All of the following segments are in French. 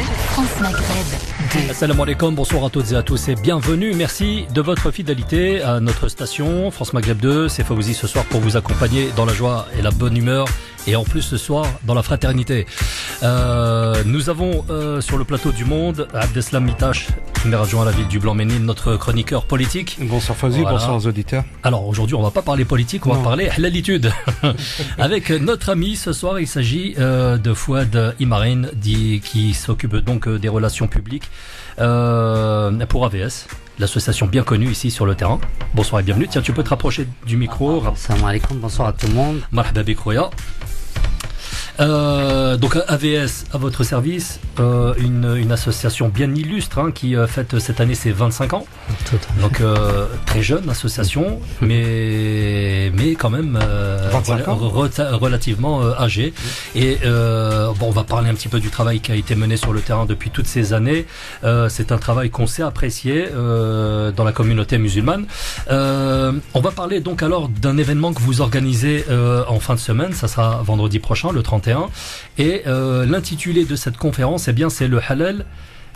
France Maghreb 2. Assalamu alaikum, bonsoir à toutes et à tous et bienvenue. Merci de votre fidélité à notre station France Maghreb 2. C'est Fawzi ce soir pour vous accompagner dans la joie et la bonne humeur. Et en plus ce soir dans la fraternité. Nous avons sur le plateau du Monde Abdeslam Mitache, qui m'est rejoint à la ville du Blanc-Ménil, notre chroniqueur politique. Bonsoir Fawzi, voilà. Bonsoir aux auditeurs. Alors aujourd'hui on va pas parler politique, on va parler halalitude. Avec notre ami ce soir, il s'agit de Fouad Imarine qui s'occupe donc des relations publiques pour AVS. L'association bien connue ici sur le terrain. Bonsoir et bienvenue. Tiens, tu peux te rapprocher du micro. Salam alaikum, bonsoir à tout le monde. Marhaba bik khoya. Donc AVS à votre service, une association bien illustre qui fête cette année ses 25 ans. Donc très jeune association, mais quand même relativement âgée. Et on va parler un petit peu du travail qui a été mené sur le terrain depuis toutes ces années. C'est un travail qu'on sait apprécier dans la communauté musulmane. On va parler donc alors d'un événement que vous organisez en fin de semaine. Ça sera vendredi prochain, le 31. Et l'intitulé de cette conférence, c'est le halal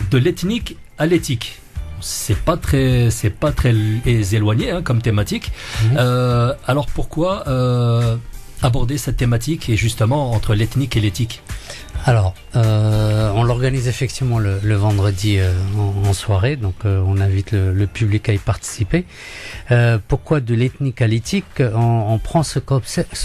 de l'ethnique à l'éthique. C'est pas très éloigné comme thématique. Alors pourquoi aborder cette thématique et justement entre l'ethnique et l'éthique? Alors, on l'organise effectivement le vendredi en soirée, donc on invite le public à y participer. Pourquoi de l'ethnique à l'éthique? On prend ce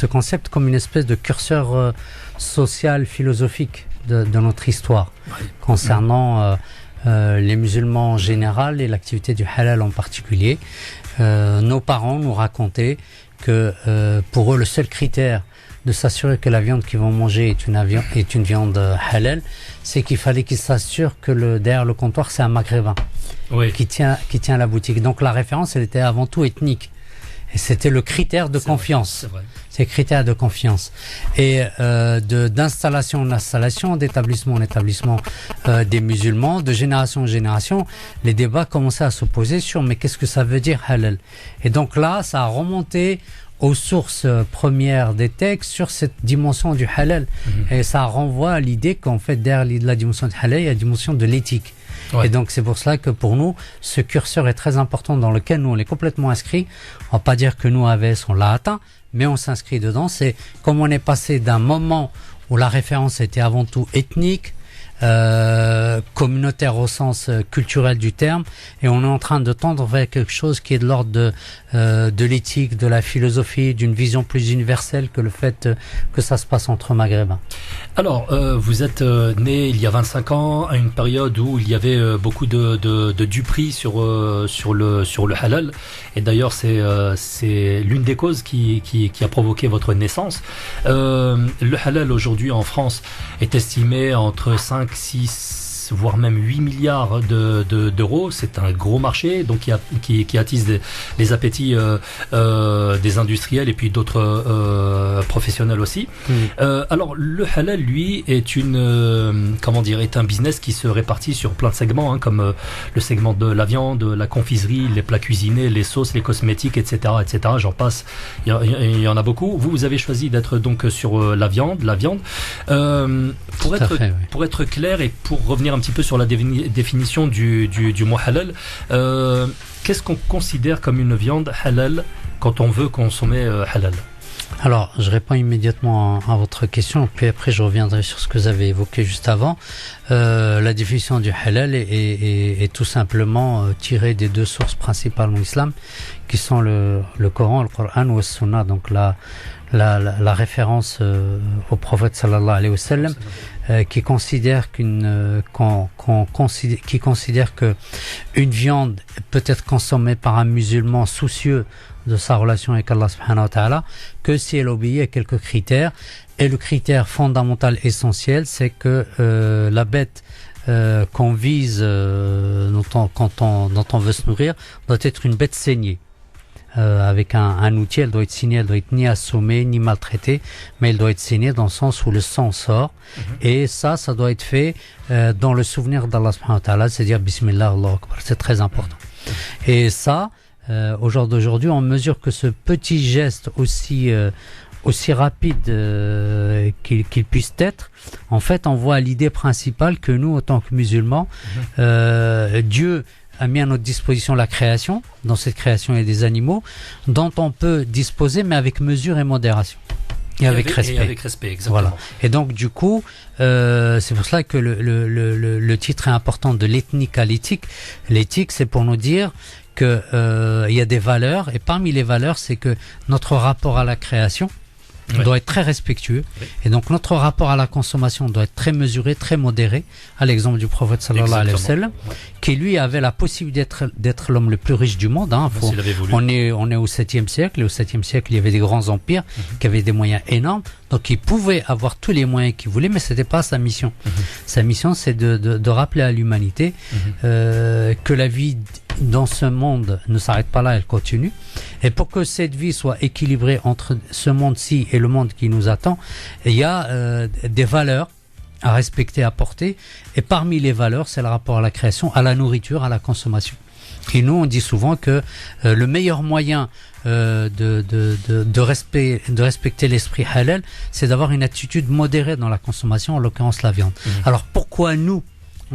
concept comme une espèce de curseur social, philosophique de notre histoire, concernant les musulmans en général et l'activité du halal en particulier. Nos parents nous racontaient que pour eux, le seul critère de s'assurer que la viande qu'ils vont manger est une viande halal, c'est qu'il fallait qu'ils s'assurent que derrière le comptoir, c'est un maghrébin qui tient la boutique. Donc la référence, elle était avant tout ethnique. Et c'était le critère de confiance. C'est le critère de confiance. Et d'installation en installation, d'établissement en établissement des musulmans, de génération en génération, les débats commençaient à se poser sur mais qu'est-ce que ça veut dire halal? Et donc là, ça a remonté aux sources premières des textes sur cette dimension du halal. Et ça renvoie à l'idée qu'en fait, derrière la dimension du halal, il y a la dimension de l'éthique. Et donc, c'est pour cela que pour nous, ce curseur est très important dans lequel nous, on est complètement inscrits. On va pas dire que nous, AVS, on l'a atteint, mais on s'inscrit dedans. C'est comme on est passé d'un moment où la référence était avant tout ethnique, communautaire au sens culturel du terme, et on est en train de tendre vers quelque chose qui est de l'ordre de l'éthique, de la philosophie, d'une vision plus universelle que le fait que ça se passe entre maghrébins. Alors, vous êtes né il y a 25 ans, à une période où il y avait beaucoup de duperies sur le halal, et d'ailleurs c'est l'une des causes qui a provoqué votre naissance. Le halal aujourd'hui en France est estimé entre 5, 6 voire même 8 milliards d'euros. C'est un gros marché donc qui attise les appétits des industriels et puis d'autres professionnels aussi. Alors le halal lui est est un business qui se répartit sur plein de segments comme le segment de la viande, la confiserie, les plats cuisinés, les sauces, les cosmétiques, etc. J'en passe, il y en a beaucoup. Vous avez choisi d'être donc sur la viande. Pour être clair et pour revenir un petit peu sur la définition du mot halal, qu'est-ce qu'on considère comme une viande halal quand on veut consommer halal? Alors, je réponds immédiatement à votre question, puis après je reviendrai sur ce que vous avez évoqué juste avant. La définition du halal est tout simplement tirée des deux sources principales en islam, qui sont le Coran, le Coran ou le Sunna, donc la référence au prophète sallallahu alayhi wa sallam, qui considère que une viande peut être consommée par un musulman soucieux de sa relation avec Allah subhanahu wa ta'ala que si elle obéit à quelques critères. Et le critère fondamental essentiel, c'est que la bête qu'on vise, dont on veut se nourrir, doit être une bête saignée. Avec un outil, elle doit être saignée, elle doit être ni assommée, ni maltraitée, mais elle doit être saignée dans le sens où le sang sort. Et ça doit être fait dans le souvenir d'Allah subhanahu wa ta'ala, c'est-à-dire Bismillah, Allahu Akbar. C'est très important. Et ça, au jour d'aujourd'hui, on mesure que ce petit geste aussi aussi rapide qu'il puisse être, en fait, on voit l'idée principale que nous, en tant que musulmans, Dieu a mis à notre disposition la création. Dans cette création, il y a des animaux dont on peut disposer, mais avec mesure et modération. Et avec respect. Et avec respect, exactement. Voilà. Et donc, du coup, c'est pour cela que le titre est important de l'ethnique à l'éthique. L'éthique, c'est pour nous dire que il y a des valeurs, et parmi les valeurs, c'est que notre rapport à la création doit être très respectueux. Et donc notre rapport à la consommation doit être très mesuré, très modéré, à l'exemple du prophète sallallahu alayhi wa sallam, qui lui avait la possibilité d'être l'homme le plus riche du monde. On est au 7e siècle, et au 7e siècle il y avait des grands empires qui avaient des moyens énormes, donc il pouvait avoir tous les moyens qu'il voulait, mais c'était pas sa mission. Sa mission, c'est de rappeler à l'humanité que la vie dans ce monde ne s'arrête pas là, elle continue. Et pour que cette vie soit équilibrée entre ce monde-ci et le monde qui nous attend, il y a des valeurs à respecter, à porter. Et parmi les valeurs, c'est le rapport à la création, à la nourriture, à la consommation. Et nous, on dit souvent que le meilleur moyen de respecter l'esprit halal, c'est d'avoir une attitude modérée dans la consommation, en l'occurrence la viande. Alors pourquoi nous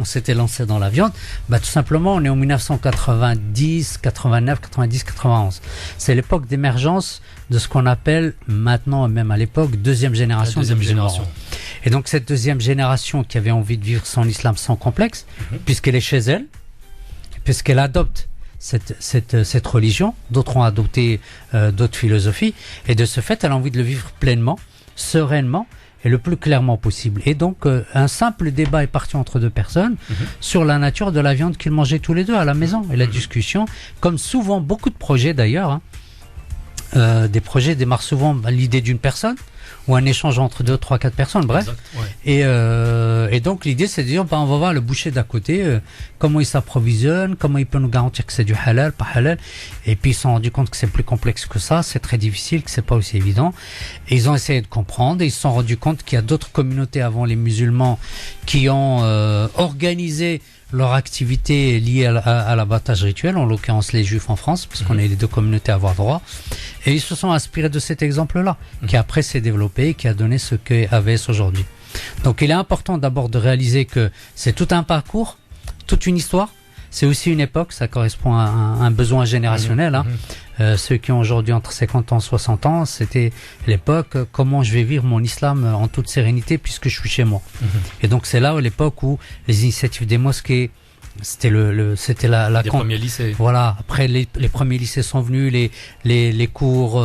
on s'était lancé dans la viande? Tout simplement, on est en 1990, 89, 90, 91. C'est l'époque d'émergence de ce qu'on appelle maintenant, même à l'époque, deuxième génération de musulmans. Et donc cette deuxième génération qui avait envie de vivre son islam sans complexe, puisqu'elle est chez elle, puisqu'elle adopte cette religion, d'autres ont adopté d'autres philosophies, et de ce fait, elle a envie de le vivre pleinement, sereinement, et le plus clairement possible. Et donc, un simple débat est parti entre deux personnes sur la nature de la viande qu'ils mangeaient tous les deux à la maison. Et la discussion, comme souvent, beaucoup de projets d'ailleurs, des projets démarrent souvent l'idée d'une personne, ou un échange entre 2, 3, 4 personnes, bref. Exact, et donc l'idée c'est de dire, on va voir le boucher d'à côté, comment il s'approvisionne, comment il peut nous garantir que c'est du halal, pas halal. Et puis ils se sont rendus compte que c'est plus complexe que ça, c'est très difficile, que c'est pas aussi évident. Et ils ont essayé de comprendre, et ils se sont rendus compte qu'il y a d'autres communautés avant les musulmans qui ont organisé leur activité liée à l'abattage rituel, en l'occurrence les juifs en France, parce qu'on est les deux communautés à avoir droit, et ils se sont inspirés de cet exemple-là, qui après s'est développé, qui a donné ce qu'est AVS aujourd'hui. Donc il est important d'abord de réaliser que c'est tout un parcours, toute une histoire, c'est aussi une époque, ça correspond à un besoin générationnel. Ceux qui ont aujourd'hui entre 50 ans et 60 ans, c'était l'époque, comment je vais vivre mon islam en toute sérénité puisque je suis chez moi. Et donc c'est là l'époque où les initiatives des mosquées, c'était la les premiers lycées. Voilà, après les premiers lycées sont venus, les cours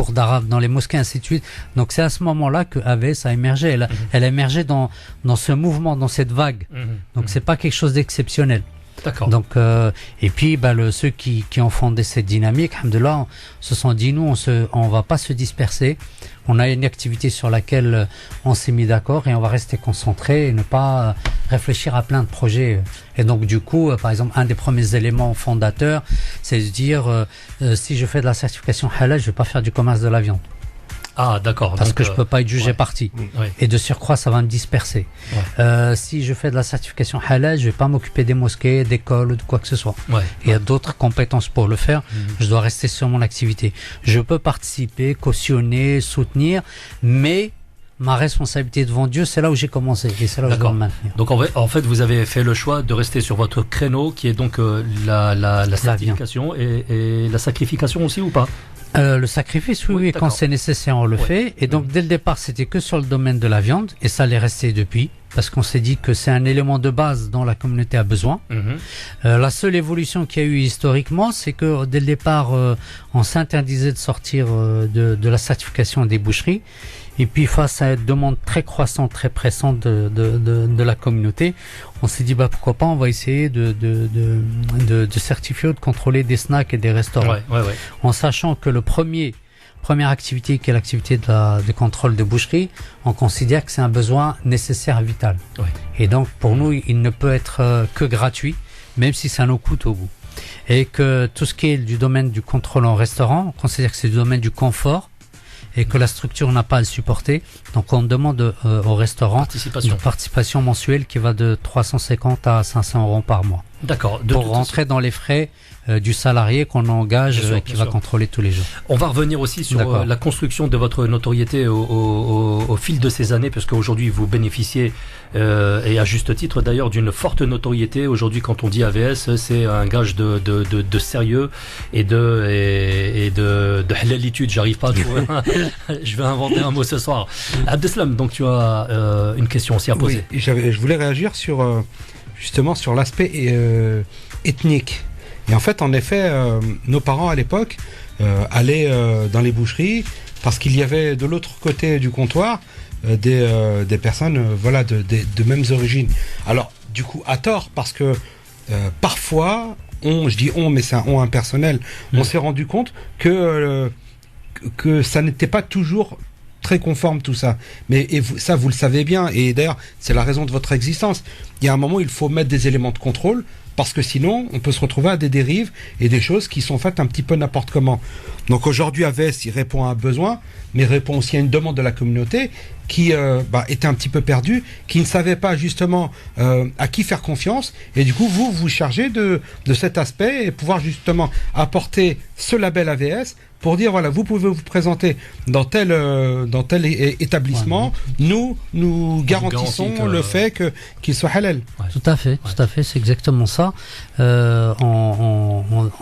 d'arabe dans les mosquées, ainsi de suite. Donc c'est à ce moment-là que AVS a émergé. Elle a émergé dans ce mouvement, dans cette vague. Donc c'est pas quelque chose d'exceptionnel. D'accord. Donc et puis ceux qui ont fondé cette dynamique, alhamdoulilah, se sont dit nous on va pas se disperser. On a une activité sur laquelle on s'est mis d'accord et on va rester concentré et ne pas réfléchir à plein de projets. Et donc du coup, par exemple, un des premiers éléments fondateurs, c'est de dire si je fais de la certification halal, je vais pas faire du commerce de la viande. Ah, d'accord. Parce que je peux pas être jugé parti. Et de surcroît, ça va me disperser. Si je fais de la certification halal, je vais pas m'occuper des mosquées, d'écoles ou de quoi que ce soit. Il y a d'autres compétences pour le faire. Je dois rester sur mon activité. Je peux participer, cautionner, soutenir, mais ma responsabilité devant Dieu, c'est là où j'ai commencé et c'est là où je dois me maintenir. Donc en fait, vous avez fait le choix de rester sur votre créneau qui est donc la certification et la sacrification aussi ou pas? Le sacrifice, oui, quand c'est nécessaire, on le fait. Et donc, dès le départ, c'était que sur le domaine de la viande, et ça l'est resté depuis, parce qu'on s'est dit que c'est un élément de base dont la communauté a besoin. La seule évolution qu'il y a eu historiquement, c'est que dès le départ, on s'interdisait de sortir de la certification des boucheries. Et puis, face à une demande très croissante, très pressante de la communauté, on s'est dit, pourquoi pas, on va essayer de certifier ou de contrôler des snacks et des restaurants. En sachant que première activité, qui est l'activité de contrôle de boucherie, on considère que c'est un besoin nécessaire et vital. Et donc, pour nous, il ne peut être que gratuit, même si ça nous coûte au bout. Et que tout ce qui est du domaine du contrôle en restaurant, on considère que c'est du domaine du confort, et que la structure n'a pas à le supporter. Donc on demande au restaurant une participation mensuelle qui va de 350 à 500 euros par mois. D'accord. Pour rentrer dans les frais du salarié qu'on engage, qui va contrôler tous les jours. On va revenir aussi sur la construction de votre notoriété au fil de ces années, parce qu'aujourd'hui vous bénéficiez, et à juste titre d'ailleurs, d'une forte notoriété. Aujourd'hui, quand on dit AVS, c'est un gage de sérieux et de halalitude. J'arrive pas à trouver. Je vais inventer un mot ce soir. Abdeslam, donc tu as une question aussi à poser. Oui, je voulais réagir sur justement sur l'aspect ethnique. Et en fait, en effet, nos parents à l'époque allaient dans les boucheries parce qu'il y avait de l'autre côté du comptoir des personnes de mêmes origines. Alors, du coup, à tort, parce que parfois, je dis on, mais c'est un on impersonnel, on s'est rendu compte que ça n'était pas toujours très conforme tout ça. Mais ça, vous le savez bien, et d'ailleurs, c'est la raison de votre existence. Il y a un moment où il faut mettre des éléments de contrôle, parce que sinon, on peut se retrouver à des dérives et des choses qui sont faites un petit peu n'importe comment. Donc aujourd'hui, AVS, il répond à un besoin, mais répond aussi à une demande de la communauté qui était un petit peu perdue, qui ne savait pas justement à qui faire confiance. Et du coup, vous chargez de cet aspect et pouvoir justement apporter ce label AVS pour dire, voilà, vous pouvez vous présenter dans tel établissement. Ouais, nous garantissons le fait qu'il soit halal. Ouais. Tout à fait, c'est exactement ça. On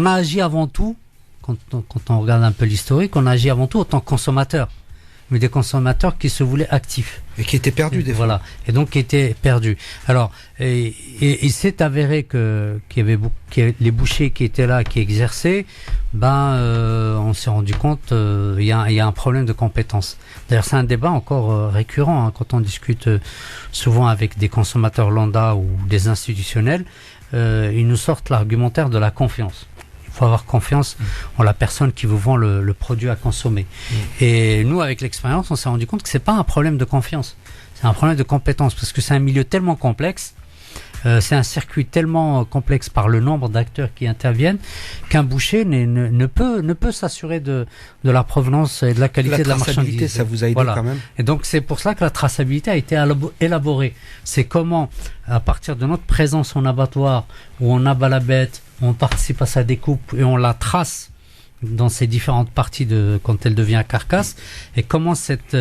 a agi avant tout, quand on regarde un peu l'historique, on a agi avant tout en tant que consommateur, mais des consommateurs qui se voulaient actifs. Et qui étaient perdus des fois. Voilà, et donc qui étaient perdus. Alors, il s'est avéré qu'il y avait les bouchers qui étaient là, qui exerçaient, on s'est rendu compte, il y a un problème de compétence. D'ailleurs, c'est un débat encore récurrent, hein, quand on discute souvent avec des consommateurs lambda ou des institutionnels, ils nous sortent l'argumentaire de la confiance. Il faut avoir confiance en la personne qui vous vend le produit à consommer. Et nous, avec l'expérience, on s'est rendu compte que c'est pas un problème de confiance, c'est un problème de compétence, parce que c'est un milieu tellement complexe, c'est un circuit tellement complexe par le nombre d'acteurs qui interviennent, qu'un boucher ne peut s'assurer de la provenance et de la qualité de la marchandise. La traçabilité, ça vous a aidé quand même. Et donc c'est pour ça que la traçabilité a été élaborée. C'est comment, à partir de notre présence en abattoir, où on abat la bête, on participe à sa découpe et on la trace dans ces différentes parties quand elle devient carcasse, et comment cette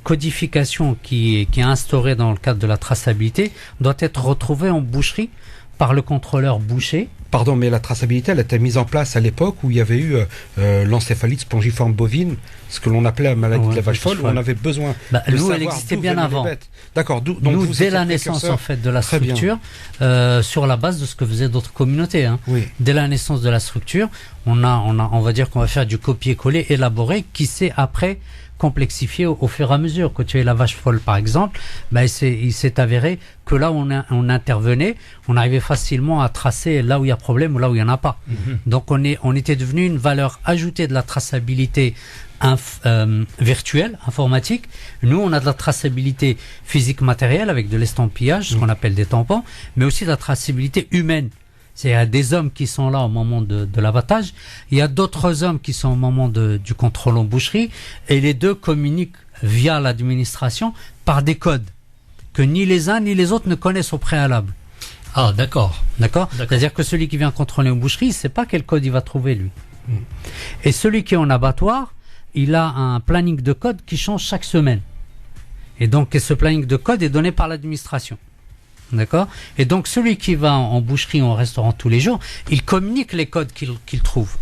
codification qui est instaurée dans le cadre de la traçabilité doit être retrouvée en boucherie par le contrôleur boucher. Pardon, mais la traçabilité, elle a été mise en place à l'époque où il y avait eu l'encéphalite spongiforme bovine, ce que l'on appelait la maladie de la vache folle, où on avait besoin de savoir elle existait bien avant. D'accord. Nous, dès la naissance en fait de la structure, sur la base de ce que faisaient d'autres communautés. Hein. Oui. Dès la naissance de la structure, on va dire qu'on va faire du copier-coller élaboré qui s'est après complexifié au fur et à mesure. Quand tu as la vache folle, par exemple, il s'est avéré que là où on intervenait, on arrivait facilement à tracer là où il y a problème ou là où il n'y en a pas. Donc on était devenu une valeur ajoutée de la traçabilité virtuelle, informatique. Nous, on a de la traçabilité physique matérielle avec de l'estampillage, ce qu'on appelle des tampons, mais aussi de la traçabilité humaine. C'est des hommes qui sont là au moment de l'abattage. Il y a d'autres hommes qui sont au moment du contrôle en boucherie. Et les deux communiquent via l'administration par des codes que ni les uns ni les autres ne connaissent au préalable. Ah, d'accord. C'est-à-dire que celui qui vient contrôler en boucherie, il ne sait pas quel code il va trouver, lui. Et celui qui est en abattoir, il a un planning de code qui change chaque semaine. Et donc, ce planning de code est donné par l'administration. D'accord ? Et donc, celui qui va en boucherie ou en restaurant tous les jours, il communique les codes qu'il trouve.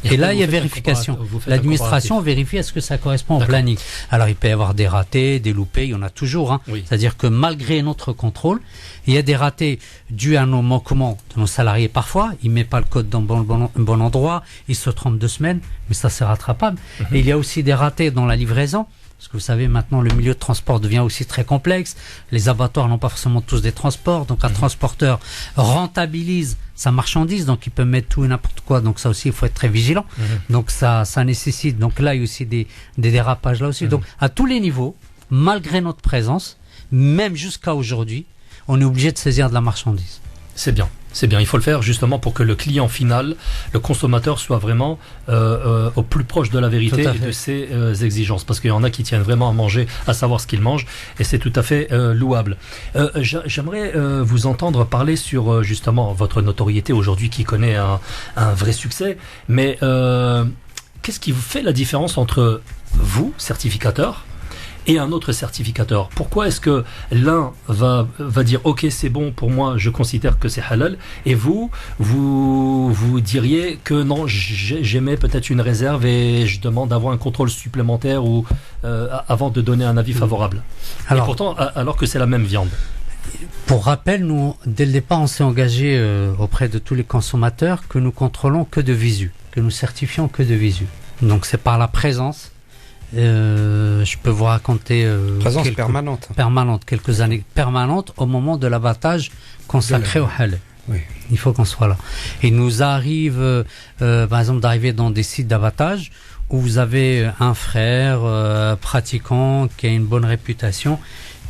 Et là, il y a vérification. L'administration vérifie est-ce que ça correspond au planning. Alors, il peut y avoir des ratés, des loupés, il y en a toujours. Hein. Oui. C'est-à-dire que malgré notre contrôle, il y a des ratés dus à nos manquements de nos salariés parfois. Il ne met pas le code dans le bon endroit, il se trompe 2 semaines, mais ça, c'est rattrapable. Et il y a aussi des ratés dans la livraison. Parce que vous savez, maintenant, le milieu de transport devient aussi très complexe. Les abattoirs n'ont pas forcément tous des transports. Donc, un transporteur rentabilise sa marchandise. Donc, il peut mettre tout et n'importe quoi. Donc, ça aussi, il faut être très vigilant. Donc, ça nécessite. Donc, là, il y a aussi des dérapages là aussi. Donc, à tous les niveaux, malgré notre présence, même jusqu'à aujourd'hui, on est obligé de saisir de la marchandise. C'est bien. C'est bien, il faut le faire justement pour que le client final, le consommateur, soit vraiment au plus proche de la vérité et de ses exigences. Parce qu'il y en a qui tiennent vraiment à manger, à savoir ce qu'ils mangent, et c'est tout à fait louable. J'aimerais vous entendre parler sur justement votre notoriété aujourd'hui qui connaît un vrai succès. Mais qu'est-ce qui vous fait la différence entre vous, certificateur, et un autre certificateur? Pourquoi est-ce que l'un va dire ok, c'est bon pour moi, je considère que c'est halal, et vous diriez que non, j'émets peut-être une réserve et je demande d'avoir un contrôle supplémentaire ou avant de donner un avis favorable. Alors, et pourtant, alors que c'est la même viande. Pour rappel, nous, dès le départ, on s'est engagé auprès de tous les consommateurs que nous contrôlons que de visu, que nous certifions que de visu. Donc c'est par la présence. Je peux vous raconter présence permanente, quelques années permanentes au moment de l'abattage consacré au halal. Oui. Il faut qu'on soit là. Il nous arrive, par exemple, d'arriver dans des sites d'abattage où vous avez un frère pratiquant qui a une bonne réputation,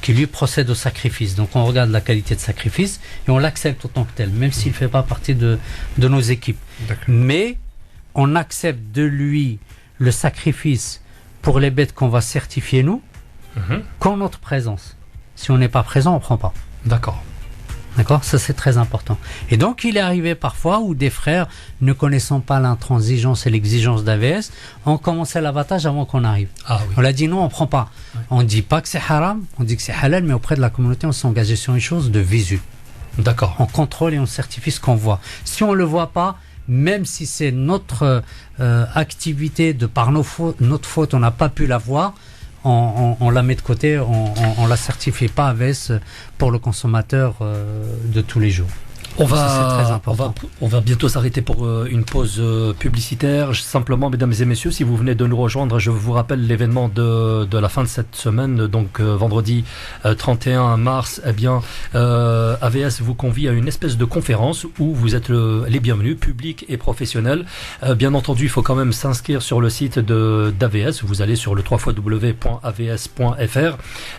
qui lui procède au sacrifice. Donc on regarde la qualité de sacrifice et on l'accepte en tant que tel, même s'il ne fait pas partie de nos équipes. D'accord. Mais on accepte de lui le sacrifice pour les bêtes qu'on va certifier nous, qu'en notre présence. Si on n'est pas présent, on ne prend pas. D'accord. D'accord, ça c'est très important. Et donc il est arrivé parfois où des frères, ne connaissant pas l'intransigeance et l'exigence d'AVS, ont commencé l'abattage avant qu'on arrive. Ah, oui. On l'a dit non, on ne prend pas. Oui. On ne dit pas que c'est haram, on dit que c'est halal, mais auprès de la communauté, on s'est engagé sur une chose de visu. D'accord. On contrôle et on certifie ce qu'on voit. Si on ne le voit pas, même si c'est notre activité, de par notre faute, on n'a pas pu la voir, on la met de côté, on la certifie pas AVS pour le consommateur de tous les jours. On va bientôt s'arrêter pour une pause publicitaire. Simplement, mesdames et messieurs, si vous venez de nous rejoindre, je vous rappelle l'événement de la fin de cette semaine, donc vendredi 31 mars. Eh bien, AVS vous convie à une espèce de conférence où vous êtes les bienvenus, publics et professionnels. Bien entendu, il faut quand même s'inscrire sur le site d'AVS. Vous allez sur le www.avs.fr.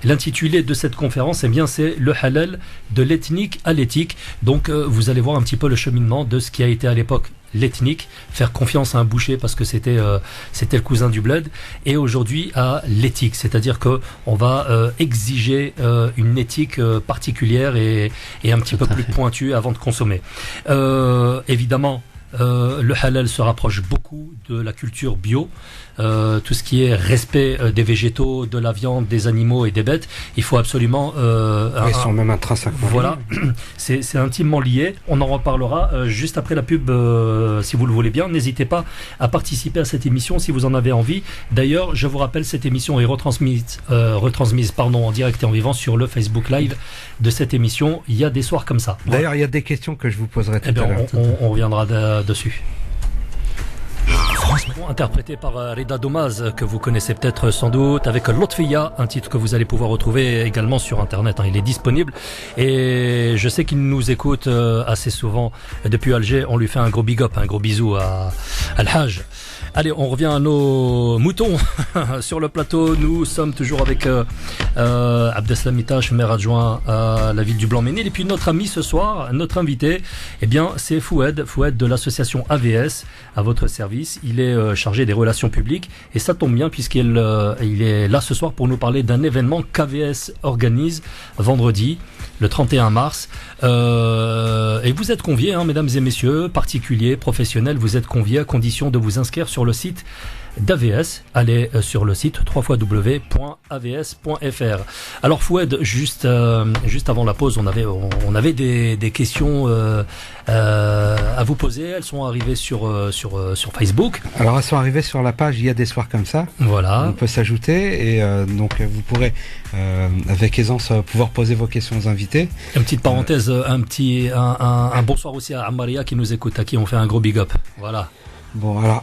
L'intitulé de cette conférence, eh bien, c'est le halal de l'ethnique à l'éthique. Donc, vous allez voir un petit peu le cheminement de ce qui a été à l'époque l'ethnique, faire confiance à un boucher parce que c'était le cousin du bled, et aujourd'hui à l'éthique, c'est-à-dire que on va exiger une éthique particulière et un petit peu plus pointue avant de consommer. Évidemment, le halal se rapproche beaucoup de la culture bio. Tout ce qui est respect des végétaux, de la viande, des animaux et des bêtes, il faut absolument... ils sont même intrinsèquement liés. Voilà, c'est intimement lié. On en reparlera juste après la pub, si vous le voulez bien. N'hésitez pas à participer à cette émission si vous en avez envie. D'ailleurs, je vous rappelle, cette émission est retransmise en direct et en vivant sur le Facebook Live de cette émission. Il y a des soirs comme ça. D'ailleurs, il y a des questions que je vous poserai tout à l'heure. On reviendra dessus. Interprété par Rida Doumaz, que vous connaissez peut-être sans doute, avec Lotfiya, un titre que vous allez pouvoir retrouver également sur internet, il est disponible, et je sais qu'il nous écoute assez souvent depuis Alger. On lui fait un gros big up, un gros bisou à Al-Hajj. Allez, on revient à nos moutons sur le plateau. Nous sommes toujours avec Abdeslam Mitache, maire adjoint à la ville du Blanc-Ménil. Et puis notre ami ce soir, notre invité, eh bien, c'est Foued de l'association AVS, à votre service. Il est chargé des relations publiques. Et ça tombe bien puisqu'il est là ce soir pour nous parler d'un événement qu'AVS organise vendredi, le 31 mars. Et vous êtes conviés, mesdames et messieurs, particuliers, professionnels, vous êtes conviés à condition de vous inscrire sur le site d'AVS. Allez sur le site www.avs.fr. Alors Foued, juste avant la pause, on avait des questions à vous poser. Elles sont arrivées sur Facebook. Alors elles sont arrivées sur la page. Il y a des soirs comme ça. Voilà. On peut s'ajouter et donc vous pourrez avec aisance pouvoir poser vos questions aux invités. Une petite parenthèse, un bonsoir aussi à Amaria qui nous écoute, à qui on fait un gros big up. Voilà. Bon, alors,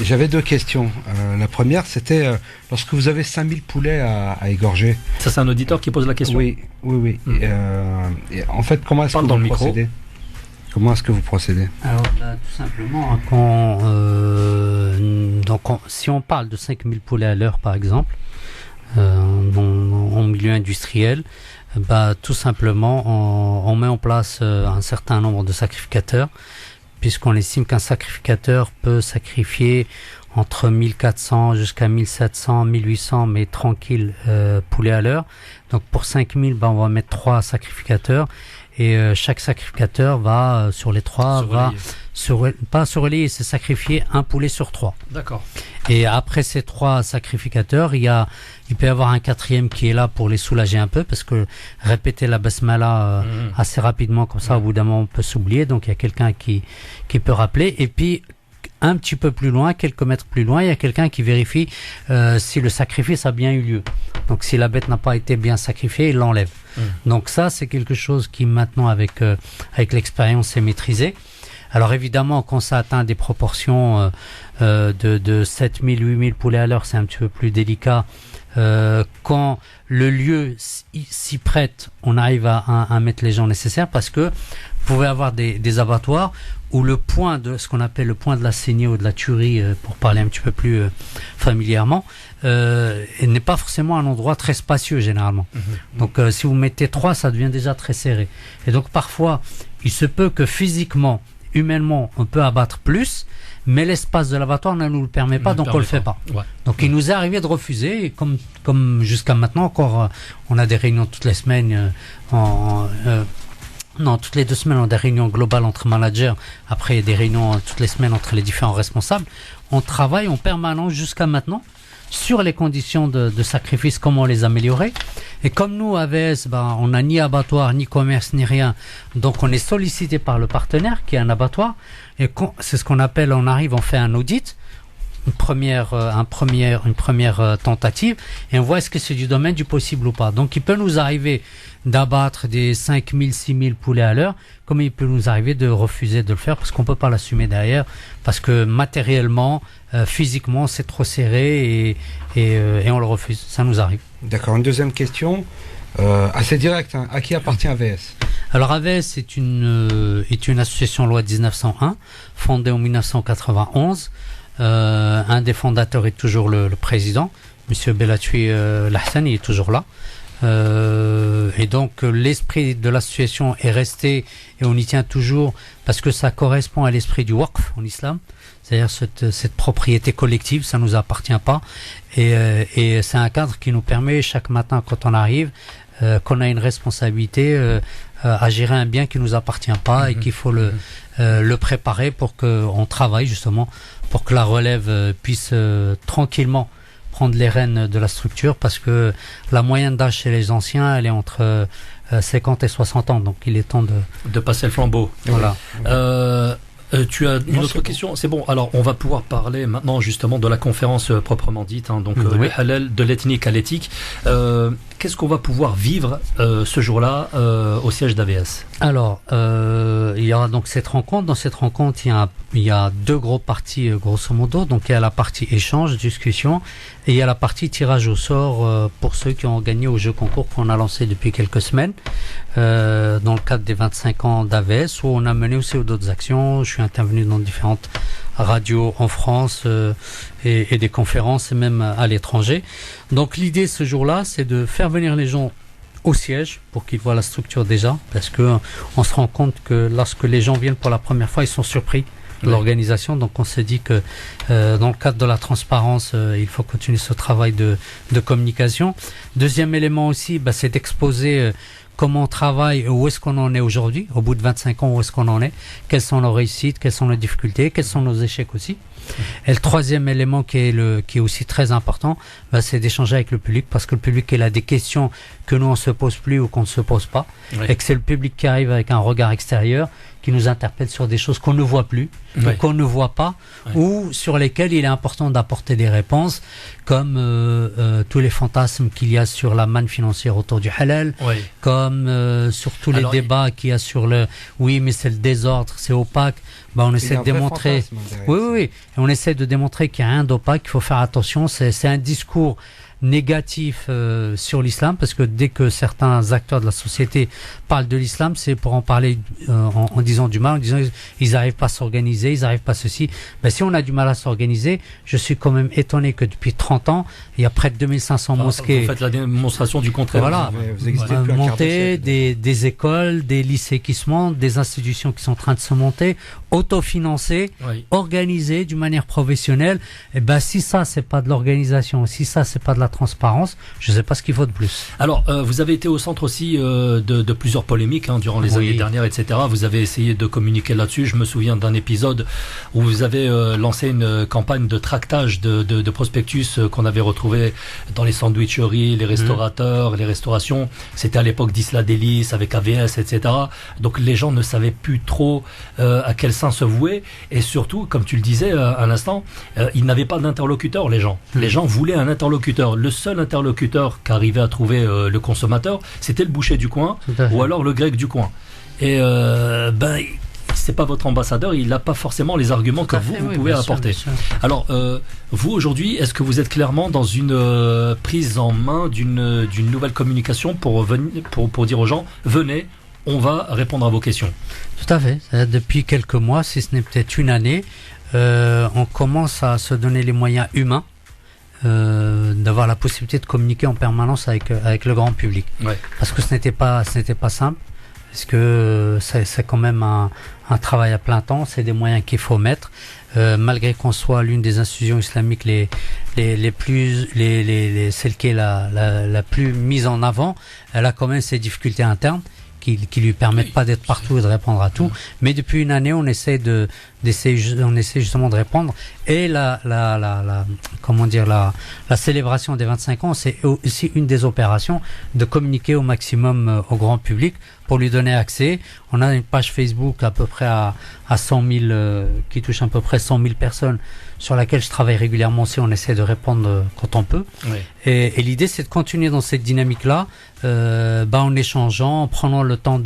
j'avais deux questions. La première, c'était lorsque vous avez 5000 poulets à égorger. Ça, c'est un auditeur qui pose la question. Oui. Et en fait, comment est-ce que vous procédez ? Comment est-ce que vous procédez ? Alors, tout simplement, si on parle de 5000 poulets à l'heure, par exemple, en milieu industriel, Tout simplement, on met en place un certain nombre de sacrificateurs, puisqu'on estime qu'un sacrificateur peut sacrifier entre 1400 jusqu'à 1700, 1800, mais tranquille, poulets à l'heure. Donc pour 5000, on va mettre 3 sacrificateurs. Et chaque sacrificateur va, sur les 3, pas se relayer, c'est sacrifier un poulet sur 3. D'accord. Et après ces 3 sacrificateurs, il peut y avoir un 4e qui est là pour les soulager un peu, parce que répéter la basmala assez rapidement, comme ça, au bout d'un moment, on peut s'oublier. Donc il y a quelqu'un qui peut rappeler. Et puis, un petit peu plus loin, quelques mètres plus loin, il y a quelqu'un qui vérifie si le sacrifice a bien eu lieu. Donc si la bête n'a pas été bien sacrifiée, il l'enlève. Donc ça, c'est quelque chose qui maintenant, avec l'expérience, est maîtrisé. Alors évidemment, quand ça atteint des proportions de 7000, 8000 poulets à l'heure, c'est un petit peu plus délicat. Quand le lieu s'y prête, on arrive à mettre les gens nécessaires, parce que vous pouvez avoir des abattoirs où le point de ce qu'on appelle le point de la saignée ou de la tuerie, pour parler un petit peu plus familièrement, n'est pas forcément un endroit très spacieux généralement. Donc si vous mettez 3, ça devient déjà très serré. Et donc parfois, il se peut que physiquement, humainement, on peut abattre plus, mais l'espace de l'abattoir ne nous le permet pas, donc on le fait pas. Ouais. Donc il nous est arrivé de refuser, et comme jusqu'à maintenant encore, on a des réunions toutes les semaines, toutes les 2 semaines, on a des réunions globales entre managers. Après, il y a des réunions toutes les semaines entre les différents responsables. On travaille en permanence jusqu'à maintenant sur les conditions de sacrifice, comment les améliorer. Et comme nous, AVS, on n'a ni abattoir, ni commerce, ni rien. Donc, on est sollicité par le partenaire, qui est un abattoir. Et c'est ce qu'on appelle, on fait un audit, une première tentative, et on voit est-ce que c'est du domaine du possible ou pas. Donc, il peut nous arriver d'abattre des 5000, 6000 poulets à l'heure, comme il peut nous arriver de refuser de le faire parce qu'on peut pas l'assumer derrière, parce que matériellement, physiquement, c'est trop serré et on le refuse. Ça nous arrive. D'accord. Une deuxième question, assez directe. À qui appartient AVS ? Alors AVS est une association loi de 1901, fondée en 1991. Un des fondateurs est toujours le président, Monsieur Bellatui Lahsan, il est toujours là. Et donc l'esprit de l'association est resté, et on y tient toujours parce que ça correspond à l'esprit du waqf en islam, c'est-à-dire cette propriété collective, ça nous appartient pas, et c'est un cadre qui nous permet chaque matin quand on arrive, qu'on a une responsabilité à gérer un bien qui nous appartient pas, et qu'il faut le préparer pour qu'on travaille justement pour que la relève puisse tranquillement prendre les rênes de la structure, parce que la moyenne d'âge chez les anciens, elle est entre 50 et 60 ans, donc il est temps de passer le flambeau. Voilà. Tu as une autre question ? C'est bon, alors on va pouvoir parler maintenant justement de la conférence proprement dite, donc le halal, de l'ethnique à l'éthique. Qu'est-ce qu'on va pouvoir vivre ce jour-là au siège d'AVS ? Alors, il y aura donc cette rencontre. Dans cette rencontre, il y a 2 gros parties, grosso modo. Donc, il y a la partie échange, discussion, et il y a la partie tirage au sort pour ceux qui ont gagné au jeu concours qu'on a lancé depuis quelques semaines, dans le cadre des 25 ans d'AVS, où on a mené aussi d'autres actions. Je suis intervenu dans différentes radios en France et des conférences, et même à l'étranger. Donc l'idée ce jour-là, c'est de faire venir les gens au siège pour qu'ils voient la structure déjà, parce que on se rend compte que lorsque les gens viennent pour la première fois, ils sont surpris de l'organisation. Donc on s'est dit que dans le cadre de la transparence, il faut continuer ce travail de communication. Deuxième élément aussi, c'est d'exposer comment on travaille, où est-ce qu'on en est aujourd'hui, au bout de 25 ans, où est-ce qu'on en est, quelles sont nos réussites, quelles sont nos difficultés, quels sont nos échecs aussi. Et le troisième élément qui est aussi très important, c'est d'échanger avec le public, parce que le public, il a des questions que nous on se pose plus ou qu'on ne se pose pas, et que c'est le public qui arrive avec un regard extérieur, qui nous interpelle sur des choses qu'on ne voit plus, qu'on ne voit pas, ou sur lesquelles il est important d'apporter des réponses, comme tous les fantasmes qu'il y a sur la manne financière autour du halal, comme sur tous les débats qu'il y a sur oui, mais c'est le désordre, c'est opaque. On essaie de démontrer. Oui. Et on essaie de démontrer qu'il n'y a rien d'opaque, qu'il faut faire attention. C'est un discours négatif sur l'islam, parce que dès que certains acteurs de la société parlent de l'islam, c'est pour en parler en disant du mal, en disant ils n'arrivent pas à s'organiser, ils n'arrivent pas ceci. Ben, si on a du mal à s'organiser, je suis quand même étonné que depuis 30 ans, il y a près de 2500 mosquées. Vous faites la démonstration du contraire. Voilà, vous existez depuis un quart de monter siècle. des écoles, des lycées qui se montent, des institutions qui sont en train de se monter, autofinancées, Oui. organisées d'une manière professionnelle. Et ben si ça c'est pas de l'organisation, si ça c'est pas de la transparence, je sais pas ce qu'il faut de plus. Alors, vous avez été au centre aussi de plusieurs polémiques durant les Oui. années dernières, etc. Vous avez essayé de communiquer là-dessus. Je me souviens d'un épisode où vous avez lancé une campagne de tractage de prospectus qu'on avait retrouvé dans les sandwicheries, les restaurateurs, les restaurations. C'était à l'époque d'Isla Délice avec AVS, etc. Donc les gens ne savaient plus trop à quel sein se vouer. Et surtout, comme tu le disais à l'instant, ils n'avaient pas d'interlocuteur, les gens. Les gens voulaient un interlocuteur. Le seul interlocuteur qu'arrivait à trouver le consommateur, c'était le boucher du coin Tout à fait. ou alors le grec du coin. Et c'est pas votre ambassadeur, il n'a pas forcément les arguments que Tout à vous, fait, vous oui, pouvez bien sûr, apporter. bien sûr. Alors, vous aujourd'hui, est-ce que vous êtes clairement dans une prise en main d'une nouvelle communication pour dire aux gens, venez, on va répondre à vos questions? Tout à fait. C'est-à-dire, depuis quelques mois, si ce n'est peut-être une année, on commence à se donner les moyens humains d'avoir la possibilité de communiquer en permanence avec le grand public. Ouais. Parce que ce n'était pas simple, parce que c'est quand même un travail à plein temps, c'est des moyens qu'il faut mettre. Malgré qu'on soit l'une des institutions islamiques celle qui est la plus mise en avant, elle a quand même ses difficultés internes qui lui permettent pas d'être partout et de répondre à tout. Mais depuis une année, on essaie justement de répondre. Et la célébration des 25 ans, c'est aussi une des opérations de communiquer au maximum au grand public pour lui donner accès. On a une page Facebook à peu près à 100 000, qui touche à peu près 100 000 personnes, sur laquelle je travaille régulièrement aussi. On essaie de répondre quand on peut. Oui. Et l'idée, c'est de continuer dans cette dynamique-là, en échangeant, en prenant le temps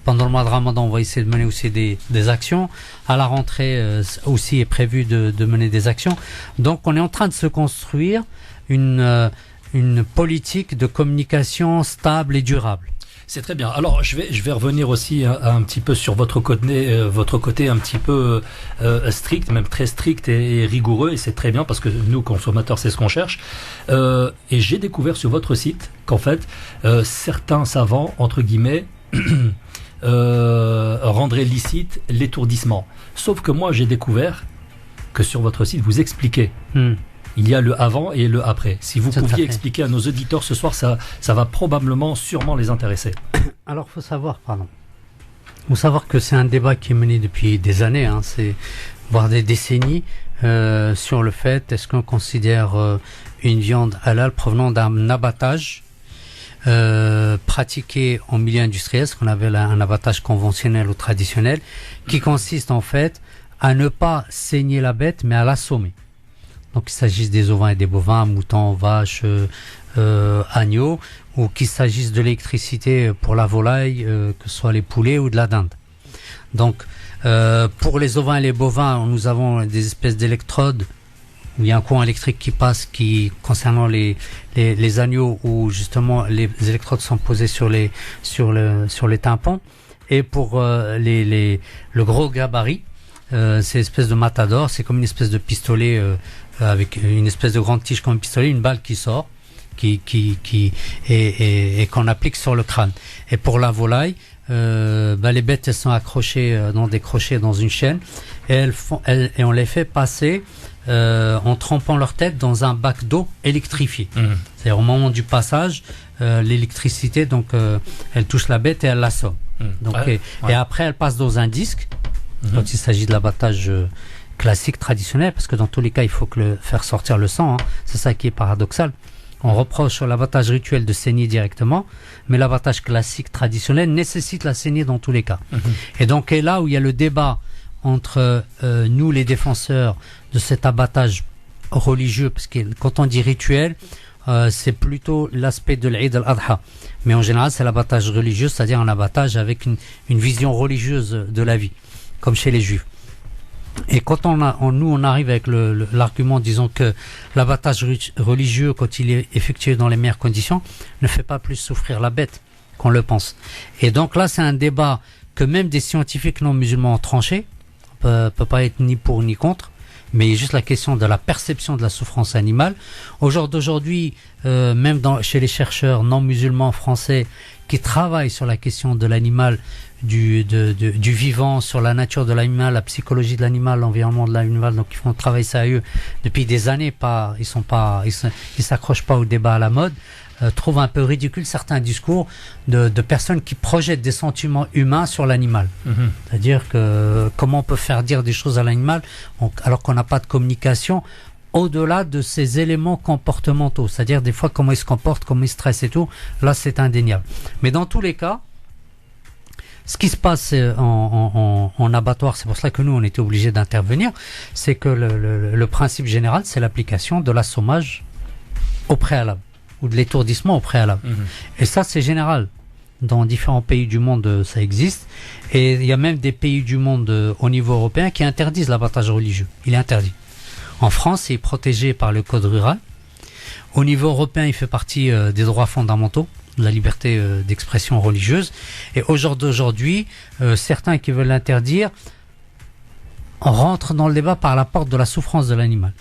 pendant le mois de Ramadan, on va essayer de mener aussi des actions. À la rentrée aussi est prévu de mener des actions. Donc, on est en train de se construire une politique de communication stable et durable. C'est très bien. Alors, je vais revenir aussi un petit peu sur votre côté un petit peu strict, même très strict et rigoureux, et c'est très bien parce que nous, consommateurs, c'est ce qu'on cherche. Et j'ai découvert sur votre site qu'en fait, certains savants, entre guillemets, rendraient licite l'étourdissement. Sauf que moi, j'ai découvert que sur votre site, vous expliquez. Il y a le avant et le après. Si vous pouviez expliquer à nos auditeurs ce soir, ça va sûrement les intéresser. Alors, faut savoir que c'est un débat qui est mené depuis des années, voire des décennies, sur le fait, est-ce qu'on considère une viande halal provenant d'un abattage pratiqué en milieu industriel, ce qu'on appelle un abattage conventionnel ou traditionnel, qui consiste en fait à ne pas saigner la bête, mais à l'assommer. Donc, qu'il s'agisse des ovins et des bovins, moutons, vaches, agneaux, ou qu'il s'agisse de l'électricité pour la volaille, que ce soit les poulets ou de la dinde. Donc, pour les ovins et les bovins, nous avons des espèces d'électrodes où il y a un courant électrique qui passe, concernant les agneaux, où justement les électrodes sont posées sur les tympans. Et pour le gros gabarit, c'est une espèce de matador, c'est comme une espèce de pistolet avec une espèce de grande tige comme un pistolet, une balle qui sort, et qu'on applique sur le crâne. Et pour la volaille, les bêtes elles sont accrochées dans des crochets dans une chaîne, et on les fait passer en trempant leur tête dans un bac d'eau électrifié. C'est-à-dire au moment du passage, l'électricité elle touche la bête et elle l'assomme. Et après elle passe dans un disque. Quand il s'agit de l'abattage classique, traditionnel, parce que dans tous les cas, il faut faire sortir le sang. C'est ça qui est paradoxal. On reproche sur l'abattage rituel de saigner directement, mais l'abattage classique, traditionnel, nécessite la saignée dans tous les cas. Et donc, est là où il y a le débat entre nous, les défenseurs de cet abattage religieux, parce que quand on dit rituel, c'est plutôt l'aspect de l'Eid al-Adha. Mais en général, c'est l'abattage religieux, c'est-à-dire un abattage avec une vision religieuse de la vie, comme chez les Juifs. Et quand nous on arrive avec l'argument, disons que l'abattage religieux, quand il est effectué dans les meilleures conditions, ne fait pas plus souffrir la bête qu'on le pense. Et donc là, c'est un débat que même des scientifiques non musulmans ont tranché, peut pas être ni pour ni contre, mais il y a juste la question de la perception de la souffrance animale. Au jour d'aujourd'hui, même chez les chercheurs non musulmans français qui travaillent sur la question de l'animal, du vivant, sur la nature de l'animal, la psychologie de l'animal, l'environnement de l'animal, donc ils font travailler ça eux depuis des années, ils s'accrochent pas au débat à la mode, trouvent un peu ridicule certains discours de personnes qui projettent des sentiments humains sur l'animal. C'est-à-dire que comment on peut faire dire des choses à l'animal alors qu'on n'a pas de communication au-delà de ces éléments comportementaux, c'est-à-dire des fois comment il se comporte, comment il stresse et tout, là c'est indéniable. Mais dans tous les cas, ce qui se passe en abattoir, c'est pour cela que nous on était obligés d'intervenir, c'est que le principe général, c'est l'application de l'assommage au préalable, ou de l'étourdissement au préalable. Et ça c'est général. Dans différents pays du monde, ça existe. Et il y a même des pays du monde au niveau européen qui interdisent l'abattage religieux. Il est interdit. En France, il est protégé par le code rural. Au niveau européen, il fait partie des droits fondamentaux, de la liberté d'expression religieuse. Et au jour d'aujourd'hui, certains qui veulent l'interdire rentrent dans le débat par la porte de la souffrance de l'animal.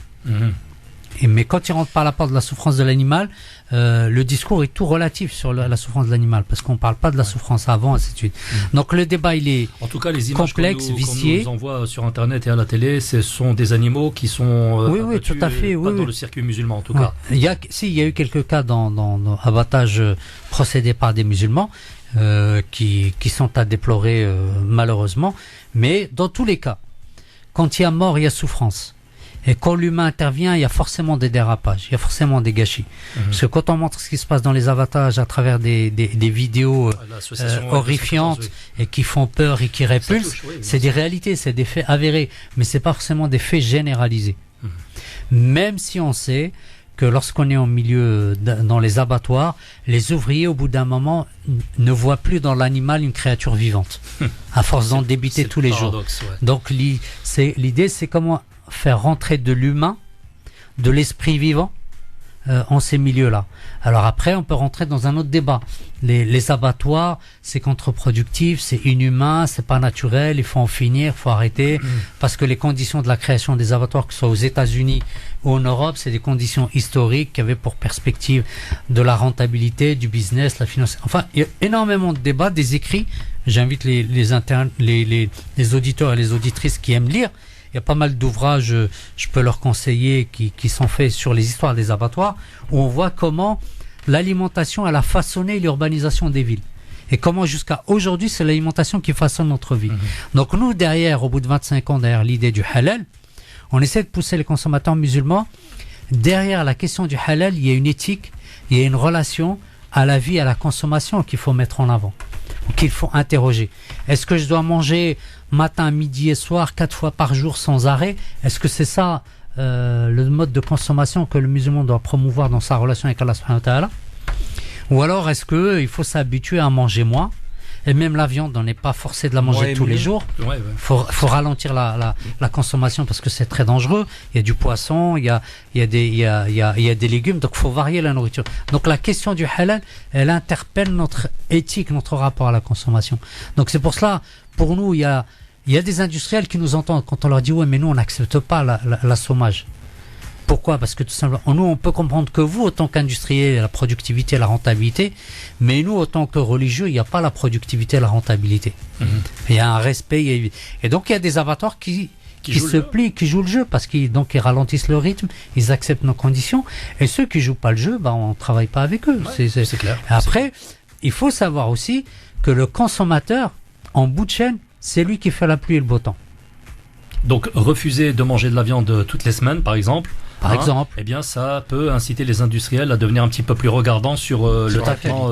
Mais quand ils rentrent par la porte de la souffrance de l'animal, le discours est tout relatif sur la souffrance de l'animal, parce qu'on ne parle pas de la souffrance avant, ainsi de suite. Donc le débat, il est en tout cas, les images complexe, vicié. qu'on nous envoie sur Internet et à la télé, ce sont des animaux qui sont oui, tout à fait, pas dans le circuit musulman, en tout cas. Il y a eu quelques cas dans abattage procédé par des musulmans qui sont à déplorer malheureusement. Mais dans tous les cas, quand il y a mort, il y a souffrance. Et quand l'humain intervient, il y a forcément des dérapages, il y a forcément des gâchis. Parce que quand on montre ce qui se passe dans les abattages à travers des vidéos horrifiantes et qui font peur et qui répulsent, c'est des réalités, c'est des faits avérés, mais c'est pas forcément des faits généralisés. Même si on sait que lorsqu'on est en milieu dans les abattoirs, les ouvriers au bout d'un moment ne voient plus dans l'animal une créature vivante, à force d'en débiter tous les jours. Donc l'idée, c'est comment faire rentrer de l'humain, de l'esprit vivant en ces milieux-là. Alors après, on peut rentrer dans un autre débat. Les abattoirs, c'est contre-productif, c'est inhumain, c'est pas naturel, il faut en finir, il faut arrêter, parce que les conditions de la création des abattoirs, que ce soit aux États-Unis ou en Europe, c'est des conditions historiques qui avaient pour perspective de la rentabilité, du business, la finance. Enfin, il y a énormément de débats, des écrits. J'invite les auditeurs et les auditrices qui aiment lire. Il y a pas mal d'ouvrages, je peux leur conseiller, qui sont faits sur les histoires des abattoirs, où on voit comment l'alimentation, elle a façonné l'urbanisation des villes. Et comment jusqu'à aujourd'hui, c'est l'alimentation qui façonne notre vie. Donc nous, derrière, au bout de 25 ans, derrière l'idée du halal, on essaie de pousser les consommateurs musulmans. Derrière la question du halal, il y a une éthique, il y a une relation à la vie, à la consommation qu'il faut mettre en avant, qu'il faut interroger. Est-ce que je dois manger matin, midi et soir, 4 fois par jour sans arrêt? Est-ce que c'est ça le mode de consommation que le musulman doit promouvoir dans sa relation avec Allah subhanahu wa ta'ala? Ou alors est-ce qu'il faut s'habituer à manger moins? Et même la viande, on n'est pas forcé de la manger tous les jours. Faut ralentir la consommation parce que c'est très dangereux. Il y a du poisson, il y a des légumes, donc faut varier la nourriture. Donc la question du halal, elle interpelle notre éthique, notre rapport à la consommation. Donc c'est pour cela, pour nous, il y a des industriels qui nous entendent quand on leur dit ouais, mais nous on n'accepte pas l'assommage. Pourquoi? Parce que tout simplement, nous on peut comprendre que vous, autant qu'industriel, la productivité, la rentabilité, mais nous, autant que religieux, il n'y a pas la productivité, la rentabilité. Il y a un respect, et donc il y a des abattoirs qui se plient, qui jouent le jeu, parce qu'ils ralentissent le rythme, ils acceptent nos conditions, et ceux qui jouent pas le jeu, on ne travaille pas avec eux. Ouais, c'est clair. Après, il faut savoir aussi que le consommateur, en bout de chaîne, c'est lui qui fait la pluie et le beau temps. Donc refuser de manger de la viande toutes les semaines, par exemple, eh bien ça peut inciter les industriels à devenir un petit peu plus regardants sur le traitement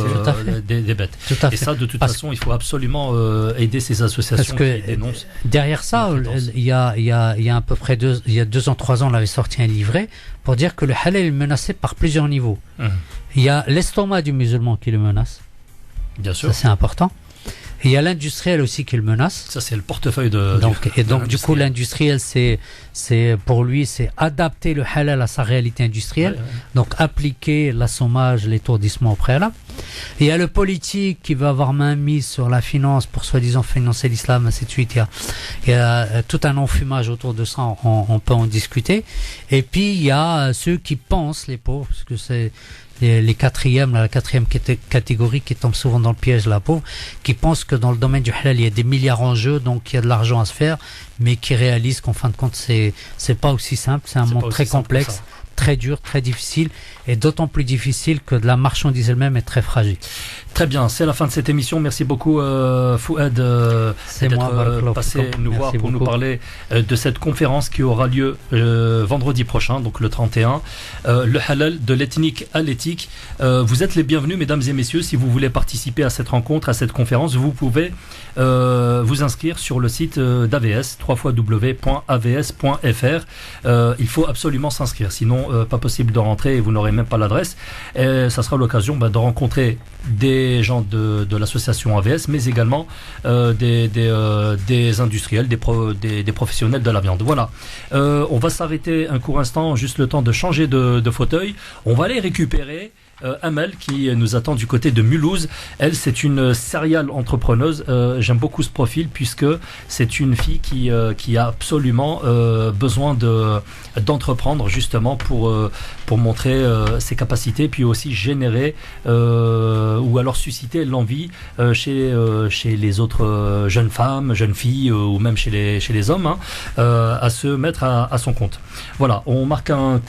des bêtes. Et ça, de toute façon, il faut absolument aider ces associations qui dénoncent. Derrière ça, il y a à peu près 2 ans, 3 ans, on avait sorti un livret pour dire que le halal est menacé par plusieurs niveaux. Il y a l'estomac du musulman qui le menace. Bien sûr. Ça, c'est important. Et il y a l'industriel aussi qui le menace. Ça, c'est le portefeuille donc du coup, l'industriel, c'est pour lui, c'est adapter le halal à sa réalité industrielle. Donc, appliquer l'assommage, l'étourdissement au préalable. Et il y a le politique qui va avoir main mise sur la finance pour soi-disant financer l'islam, ainsi de suite. Il y a tout un enfumage autour de ça, on peut en discuter. Et puis, il y a ceux qui pensent, les pauvres, parce que c'est la quatrième catégorie qui tombe souvent dans le piège, la pauvre, qui pense que dans le domaine du halal, il y a des milliards en jeu, donc il y a de l'argent à se faire, mais qui réalisent qu'en fin de compte, c'est pas aussi simple, c'est un monde très complexe, très dur, très difficile, et d'autant plus difficile que la marchandise elle-même est très fragile. Très bien, c'est la fin de cette émission. Merci beaucoup Fouad d'être passé nous voir pour nous parler de cette conférence qui aura lieu vendredi prochain, donc le 31. Le halal de l'ethnique à l'éthique. Vous êtes les bienvenus, mesdames et messieurs. Si vous voulez participer à cette rencontre, à cette conférence, vous pouvez vous inscrire sur le site d'AVS, www.avs.fr. Il faut absolument s'inscrire, sinon pas possible de rentrer et vous n'aurez même pas l'adresse. Et ça sera l'occasion de rencontrer des gens de l'association AVS, mais également des industriels, des professionnels de la viande. Voilà. On va s'arrêter un court instant, juste le temps de changer de fauteuil. On va aller récupérer Amel qui nous attend du côté de Mulhouse. Elle, c'est une serial entrepreneuse. J'aime beaucoup ce profil puisque c'est une fille qui a absolument besoin d'entreprendre justement pour montrer ses capacités, puis aussi générer ou alors susciter l'envie chez les autres jeunes femmes, jeunes filles ou même chez les hommes à se mettre à son compte. Voilà, on marque une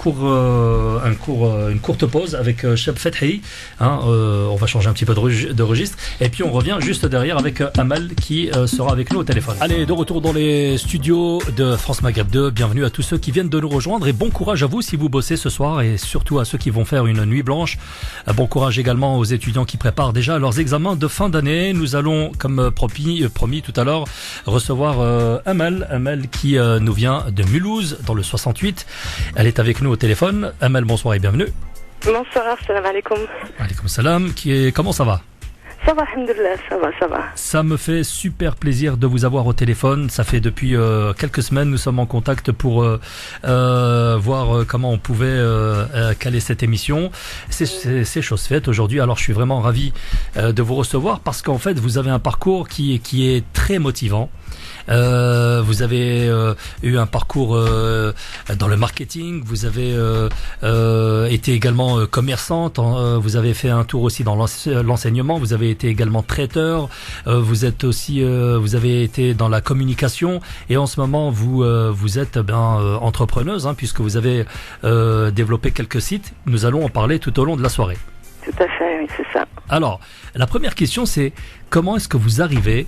courte pause avec Cheb Fethi. On va changer un petit peu de registre et puis on revient juste derrière avec Amal qui sera avec nous au téléphone. Allez, de retour dans les studios de France Maghreb 2. Bienvenue à tous ceux qui viennent de nous rejoindre et bon courage à vous si vous bossez ce soir et surtout à ceux qui vont faire une nuit blanche. Bon courage également aux étudiants qui préparent déjà leurs examens de fin d'année. Nous allons, comme promis tout à l'heure, recevoir Amal qui nous vient de Mulhouse dans le 68. Elle est avec nous au téléphone. Amal, bonsoir et bienvenue. Bonsoir, salam alaikum. Alaikum salam. Comment ça va? Ça va, alhamdoulilah, ça va. Ça me fait super plaisir de vous avoir au téléphone. Ça fait depuis quelques semaines, nous sommes en contact pour voir comment on pouvait caler cette émission. C'est chose faite aujourd'hui. Alors je suis vraiment ravi de vous recevoir parce qu'en fait vous avez un parcours qui est très motivant. Vous avez eu un parcours dans le marketing, vous avez été également commerçante, vous avez fait un tour aussi dans l'enseignement, vous avez été également traiteur, vous avez été dans la communication et en ce moment vous êtes entrepreneuse puisque vous avez développé quelques sites. Nous allons en parler tout au long de la soirée. Tout à fait, oui, c'est ça. Alors, la première question c'est comment est-ce que vous arrivez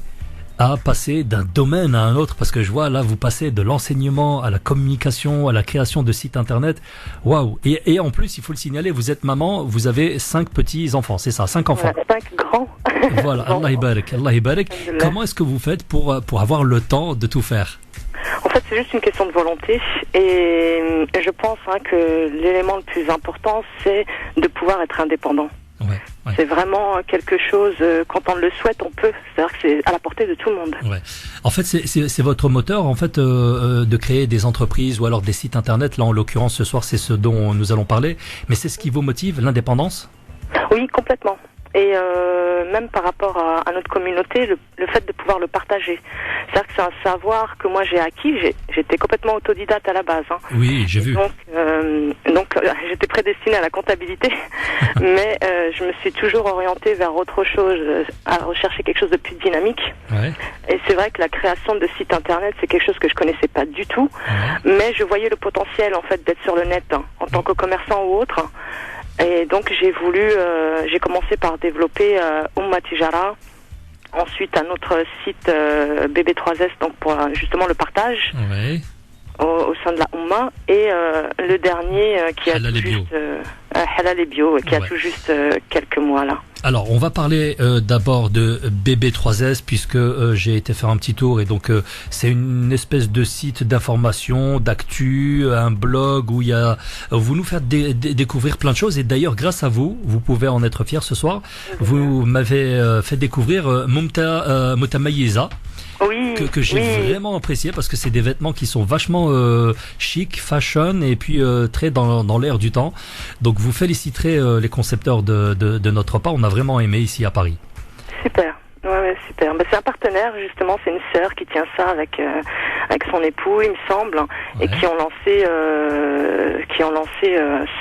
à passer d'un domaine à un autre, parce que je vois là vous passez de l'enseignement à la communication, à la création de sites internet. Waouh. Et en plus il faut le signaler, vous êtes maman, vous avez 5 petits enfants, c'est ça, 5 enfants. 5 grands. Voilà, Allah ibarak, Allah ibarak. Comment est-ce que vous faites pour avoir le temps de tout faire? En fait, c'est juste une question de volonté et je pense que l'élément le plus important, c'est de pouvoir être indépendant. Ouais. C'est vraiment quelque chose, quand on le souhaite, on peut. C'est-à-dire que c'est à la portée de tout le monde. Ouais. En fait, c'est votre moteur, en fait, de créer des entreprises ou alors des sites internet. Là, en l'occurrence, ce soir, c'est ce dont nous allons parler. Mais c'est ce qui vous motive, l'indépendance? Oui, complètement. Et même par rapport à notre communauté, le fait de pouvoir le partager. C'est-à-dire que c'est un savoir que moi j'ai acquis. J'étais complètement autodidacte à la base. Oui, j'ai vu. Donc j'étais prédestinée à la comptabilité, mais je me suis toujours orientée vers autre chose, à rechercher quelque chose de plus dynamique. Ouais. Et c'est vrai que la création de sites internet, c'est quelque chose que je connaissais pas du tout, mais je voyais le potentiel en fait d'être sur le net en tant que commerçant ou autre. Et donc j'ai commencé par développer Umma Tijara, ensuite un autre site BB3S, donc pour justement le partage au sein de la Umma, et le dernier qui a Halal tout juste Halal et Bio, qui a tout juste quelques mois là. Alors, on va parler d'abord de BB3S puisque j'ai été faire un petit tour et donc c'est une espèce de site d'information, d'actu, un blog où il y a vous nous faites découvrir plein de choses et d'ailleurs grâce à vous, vous pouvez en être fiers ce soir. Vous m'avez fait découvrir Mutamayiza. Oui, que j'ai vraiment apprécié parce que c'est des vêtements qui sont vachement chic, fashion et puis très dans l'air du temps. Donc vous féliciterez les concepteurs de notre part. On a vraiment aimé ici à Paris. Super. Ouais, super. C'est un partenaire, justement, c'est une sœur qui tient ça avec son époux, il me semble, et qui ont lancé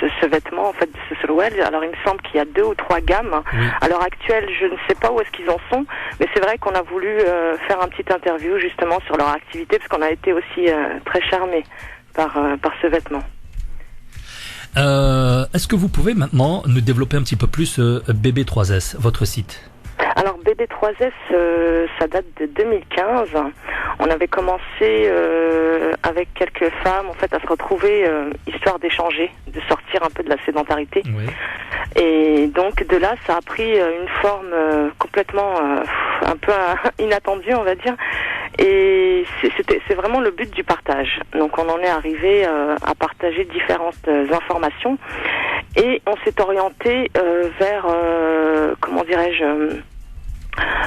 ce vêtement, en fait, ce Surwell. Alors, il me semble qu'il y a 2 ou 3 gammes. Oui. À l'heure actuelle, je ne sais pas où est-ce qu'ils en sont, mais c'est vrai qu'on a voulu faire un petit interview, justement, sur leur activité, parce qu'on a été aussi très charmés par ce vêtement. Est-ce que vous pouvez maintenant nous développer un petit peu plus BB3S, votre site ? Alors BB3S, ça date de 2015. On avait commencé avec quelques femmes en fait à se retrouver, histoire d'échanger, de sortir un peu de la sédentarité. Oui. Et donc de là, ça a pris une forme complètement un peu inattendue, on va dire. Et c'est vraiment le but du partage. Donc on en est arrivé à partager différentes informations et on s'est orienté vers, comment dirais-je,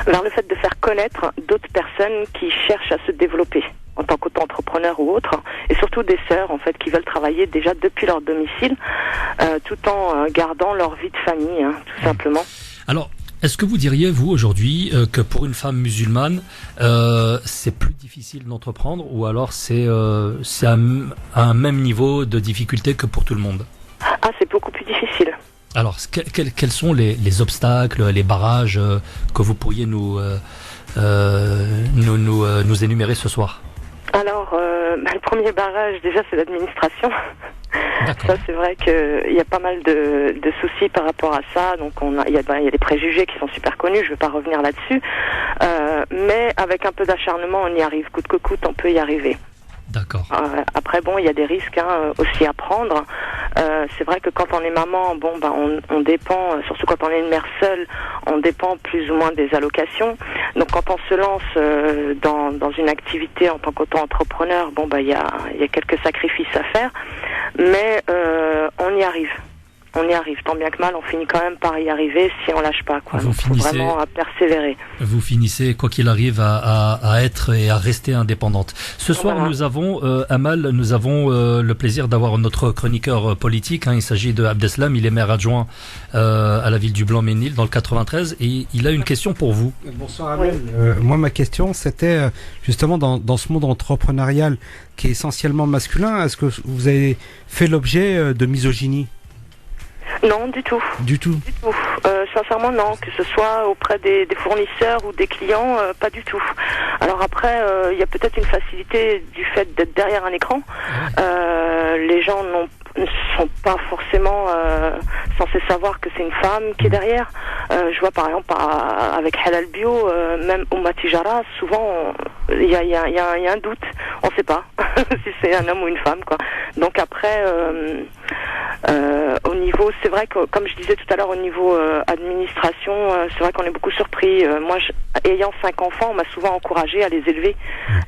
vers le fait de faire connaître d'autres personnes qui cherchent à se développer en tant qu'auto-entrepreneurs ou autres, et surtout des sœurs en fait qui veulent travailler déjà depuis leur domicile, tout en gardant leur vie de famille, tout simplement. Alors, est-ce que vous diriez, vous, aujourd'hui, que pour une femme musulmane, c'est plus difficile d'entreprendre ou alors c'est à un même niveau de difficulté que pour tout le monde ? Ah, c'est beaucoup plus difficile. Alors, quels sont les obstacles, les barrages que vous pourriez nous énumérer ce soir ? Alors, le premier barrage, déjà, c'est l'administration. Ça, c'est vrai qu'il y a pas mal de soucis par rapport à ça. Donc, il y a des préjugés qui sont super connus. Je ne vais pas revenir là-dessus. Mais avec un peu d'acharnement, on y arrive. Coûte que coûte, on peut y arriver. D'accord. Après, bon, il y a des risques aussi à prendre. C'est vrai que quand on est maman, on dépend, surtout quand on est une mère seule, on dépend plus ou moins des allocations. Donc, quand on se lance dans une activité en tant qu'auto-entrepreneur, il y a quelques sacrifices à faire, mais on y arrive. On y arrive, tant bien que mal, on finit quand même par y arriver si on lâche pas, quoi. Il faut vraiment persévérer. Vous finissez, quoi qu'il arrive, à être et à rester indépendante. Ce soir, nous avons, Amal, le plaisir d'avoir notre chroniqueur politique. Il s'agit de Abdeslam, il est maire adjoint à la ville du Blanc-Ménil, dans le 93, et il a une question pour vous. Bonsoir Amal. Moi, ma question, c'était justement dans ce monde entrepreneurial qui est essentiellement masculin, est-ce que vous avez fait l'objet de misogynie ? Non, du tout. Du tout. Sincèrement, non. Que ce soit auprès des fournisseurs ou des clients, pas du tout. Alors après, il y a peut-être une facilité du fait d'être derrière un écran. Les gens ne sont pas forcément censés savoir que c'est une femme qui est derrière. Je vois par exemple avec Halal Bio, même Oumma Tijara, souvent il y a un doute. On ne sait pas si c'est un homme ou une femme, quoi. Donc après, au niveau, c'est vrai que comme je disais tout à l'heure, au niveau administration, c'est vrai qu'on est beaucoup surpris. Moi, ayant 5 enfants, on m'a souvent encouragé à les élever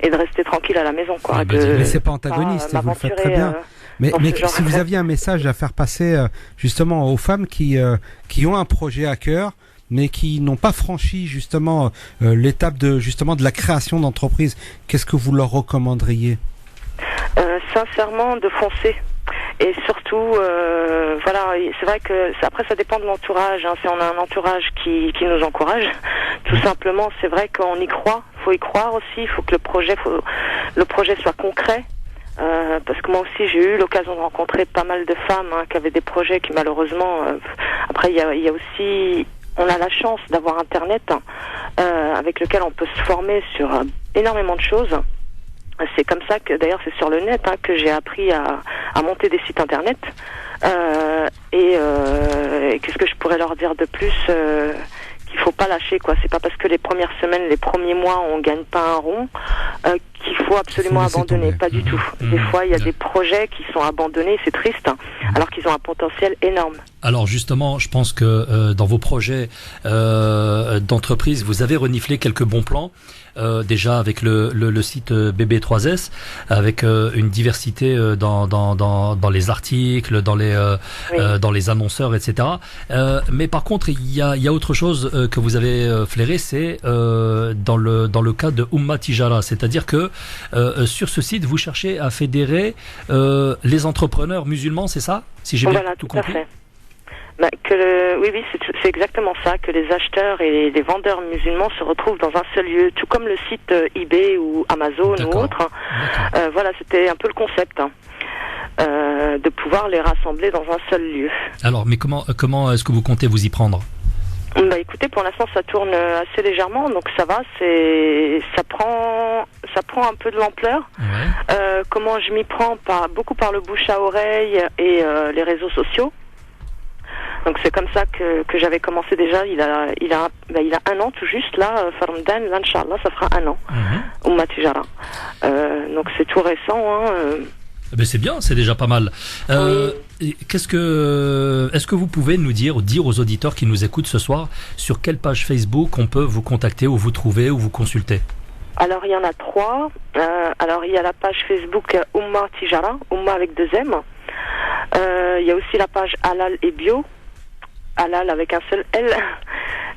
et de rester tranquille à la maison, quoi. Mais c'est pas antagoniste, vous le faites très bien. Mais si vous aviez un message à faire passer justement aux femmes qui ont un projet à cœur, mais qui n'ont pas franchi justement l'étape de la création d'entreprise, qu'est-ce que vous leur recommanderiez ? Sincèrement, de foncer. Et surtout, c'est vrai que après ça dépend de l'entourage. Si on a un entourage qui nous encourage, tout simplement, c'est vrai qu'on y croit. Faut y croire aussi. Il faut que le projet soit concret. Parce que moi aussi j'ai eu l'occasion de rencontrer pas mal de femmes qui avaient des projets qui malheureusement après il y a aussi, on a la chance d'avoir internet avec lequel on peut se former sur énormément de choses. C'est comme ça que d'ailleurs c'est sur le net que j'ai appris à monter des sites internet et qu'est-ce que je pourrais leur dire de plus, qu'il faut pas lâcher, quoi. C'est pas parce que les premières semaines, les premiers mois on gagne pas un rond qu'il faut absolument laisser abandonner, tomber. pas du tout. Des fois, il y a des projets qui sont abandonnés, c'est triste, alors qu'ils ont un potentiel énorme. Alors justement, je pense que dans vos projets d'entreprise, vous avez reniflé quelques bons plans. Déjà avec le site BB3S, avec une diversité dans les articles, dans les annonceurs, etc. Mais par contre, il y a autre chose que vous avez flairé, c'est dans le cas de Umma Tijara, c'est-à-dire que sur ce site, vous cherchez à fédérer les entrepreneurs musulmans, c'est ça? Si j'ai bien tout compris. Fait. Oui, c'est exactement ça, que les acheteurs et les vendeurs musulmans se retrouvent dans un seul lieu, tout comme le site eBay ou Amazon ou autre. Voilà, c'était un peu le concept, de pouvoir les rassembler dans un seul lieu. Alors, mais comment est-ce que vous comptez vous y prendre? Écoutez, pour l'instant, ça tourne assez légèrement, donc ça va. Ça prend un peu de l'ampleur. Ouais. Comment je m'y prends? Beaucoup par le bouche à oreille et les réseaux sociaux. Donc c'est comme ça que j'avais commencé déjà. Il a un an tout juste là. Farmdan, Inch'Allah, ça fera un an. Umma Tijara. Donc c'est tout récent. Ben c'est bien, c'est déjà pas mal. Oui. Est-ce que vous pouvez nous dire aux auditeurs qui nous écoutent ce soir sur quelle page Facebook on peut vous contacter ou vous trouver ou vous consulter? Alors il y en a 3. Alors il y a la page Facebook Umma Tijara, Umma avec 2 M. Il y a aussi la page Halal et Bio, Halal avec un seul L,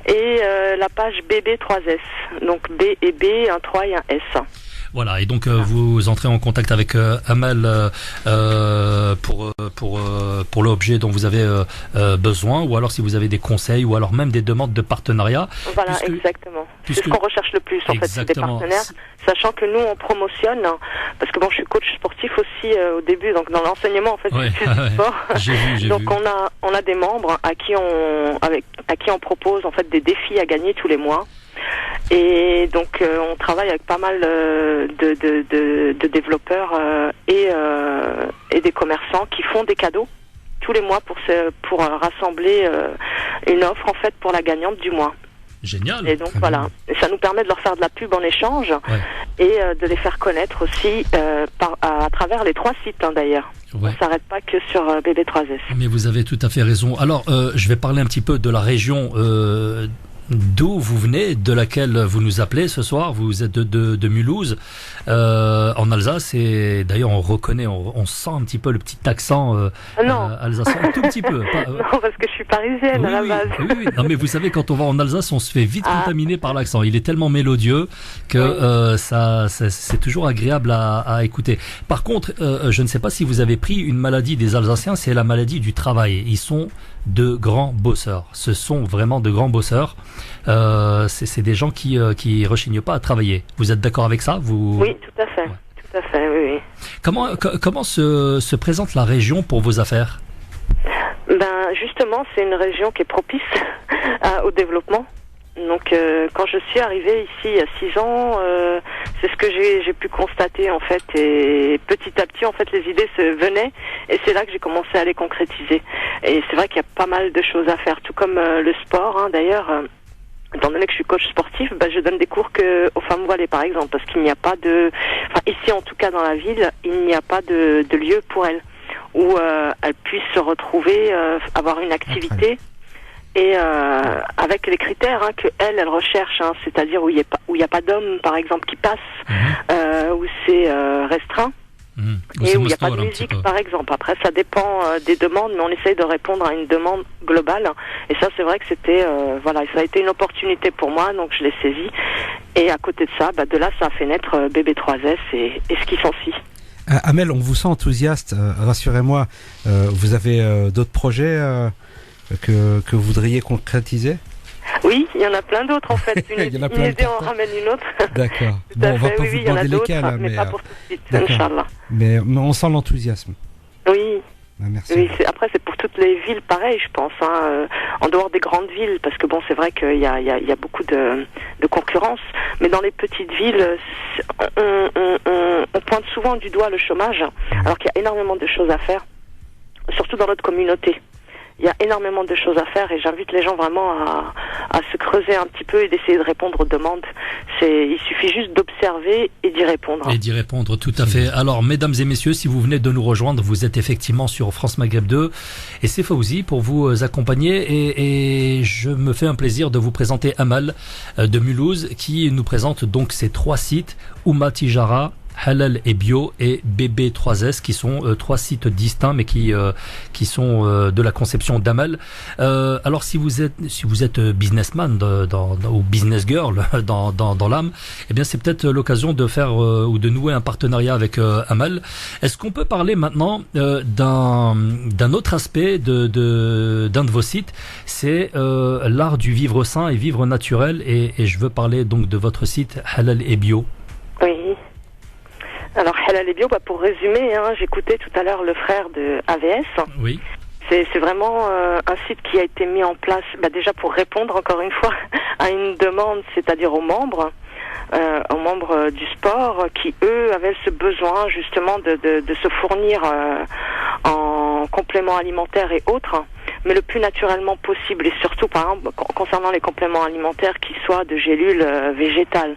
et la page BB3S, donc B et B, un 3 et un S. Voilà, et donc vous entrez en contact avec Amal pour l'objet dont vous avez besoin, ou alors si vous avez des conseils, ou alors même des demandes de partenariat. Voilà, exactement. C'est ce qu'on recherche le plus, en fait, c'est des partenaires, sachant que nous, on promotionne, parce que bon, je suis coach sportif aussi au début, donc dans l'enseignement, en fait, c'est du sport. J'ai donc vu. on a des membres à qui on propose, en fait, des défis à gagner tous les mois. Et donc on travaille avec pas mal de développeurs et des commerçants qui font des cadeaux tous les mois pour rassembler une offre en fait pour la gagnante du mois. Génial. Et donc voilà, et ça nous permet de leur faire de la pub en échange et de les faire connaître aussi à travers les 3 sites d'ailleurs. Ouais. On ne s'arrête pas que sur BB3S. Mais vous avez tout à fait raison. Alors je vais parler un petit peu de la région d'où vous venez, de laquelle vous nous appelez ce soir. Vous êtes de Mulhouse, en Alsace, et d'ailleurs on reconnaît, on sent un petit peu le petit accent alsacien, un tout petit peu. Non, parce que je suis parisienne à la base. Oui. Non, mais vous savez, quand on va en Alsace, on se fait vite contaminer par l'accent. Il est tellement mélodieux que c'est toujours agréable à écouter. Par contre, je ne sais pas si vous avez pris une maladie des Alsaciens, c'est la maladie du travail. Ils sont de grands bosseurs. Ce sont vraiment de grands bosseurs. C'est des gens qui rechignent pas à travailler. Vous êtes d'accord avec ça? Oui, tout à fait. Ouais. Tout à fait, oui. Comment se présente la région pour vos affaires? Justement, c'est une région qui est propice au développement. Donc, quand je suis arrivée ici il y a 6 ans, c'est ce que j'ai pu constater en fait. Et petit à petit, en fait, les idées venaient, et c'est là que j'ai commencé à les concrétiser. Et c'est vrai qu'il y a pas mal de choses à faire, tout comme le sport. D'ailleurs, étant donné que je suis coach sportif, je donne des cours aux femmes voilées, par exemple, parce qu'il n'y a pas ici en tout cas dans la ville, il n'y a pas de lieu pour elles où elles puissent se retrouver, avoir une activité. Et avec les critères que elles recherchent, c'est-à-dire où il n'y a pas d'hommes, par exemple, qui passent, où c'est restreint, et où il n'y a pas de musique, par exemple. Après, ça dépend des demandes, mais on essaye de répondre à une demande globale. Et ça, c'est vrai que c'était, ça a été une opportunité pour moi, donc je l'ai saisi. Et à côté de ça, de là, ça a fait naître BB3S et ce qui s'ensuit. Amel, on vous sent enthousiaste. Rassurez-moi, vous avez d'autres projets que vous voudriez concrétiser? Oui, il y en a plein d'autres en fait. Une idée en ramène une autre. D'accord. Bon, on va pas vous demander lesquelles, mais pas pour tout de suite, Inch'Allah. Mais on sent l'enthousiasme. Oui. Merci. Oui, après c'est pour toutes les villes pareil, je pense, en dehors des grandes villes, parce que bon, c'est vrai qu'il y a beaucoup de concurrence, mais dans les petites villes, on pointe souvent du doigt le chômage, alors qu'il y a énormément de choses à faire, surtout dans notre communauté. Il y a énormément de choses à faire et j'invite les gens vraiment à se creuser un petit peu et d'essayer de répondre aux demandes. Il suffit juste d'observer et d'y répondre. Et d'y répondre, tout à fait. Alors, mesdames et messieurs, si vous venez de nous rejoindre, vous êtes effectivement sur France Maghreb 2 et c'est Fawzi pour vous accompagner et je me fais un plaisir de vous présenter Amal de Mulhouse qui nous présente donc ces 3 sites, Oumma Tijara, Halal et Bio et BB3S qui sont 3 sites distincts mais qui sont de la conception d'Amal. Alors si vous êtes businessman ou business girl dans l'âme, eh bien c'est peut-être l'occasion de faire ou de nouer un partenariat avec Amal. Est-ce qu'on peut parler maintenant d'un autre aspect d'un de vos sites, c'est l'art du vivre sain et vivre naturel et je veux parler donc de votre site Halal et Bio. Oui. Alors Halal et Bio, pour résumer, j'écoutais tout à l'heure le frère de AVS. Oui. C'est vraiment un site qui a été mis en place déjà pour répondre encore une fois à une demande, c'est-à-dire aux membres du sport qui eux avaient ce besoin justement de se fournir en compléments alimentaires et autres, mais le plus naturellement possible et surtout par exemple concernant les compléments alimentaires qui soient de gélules végétales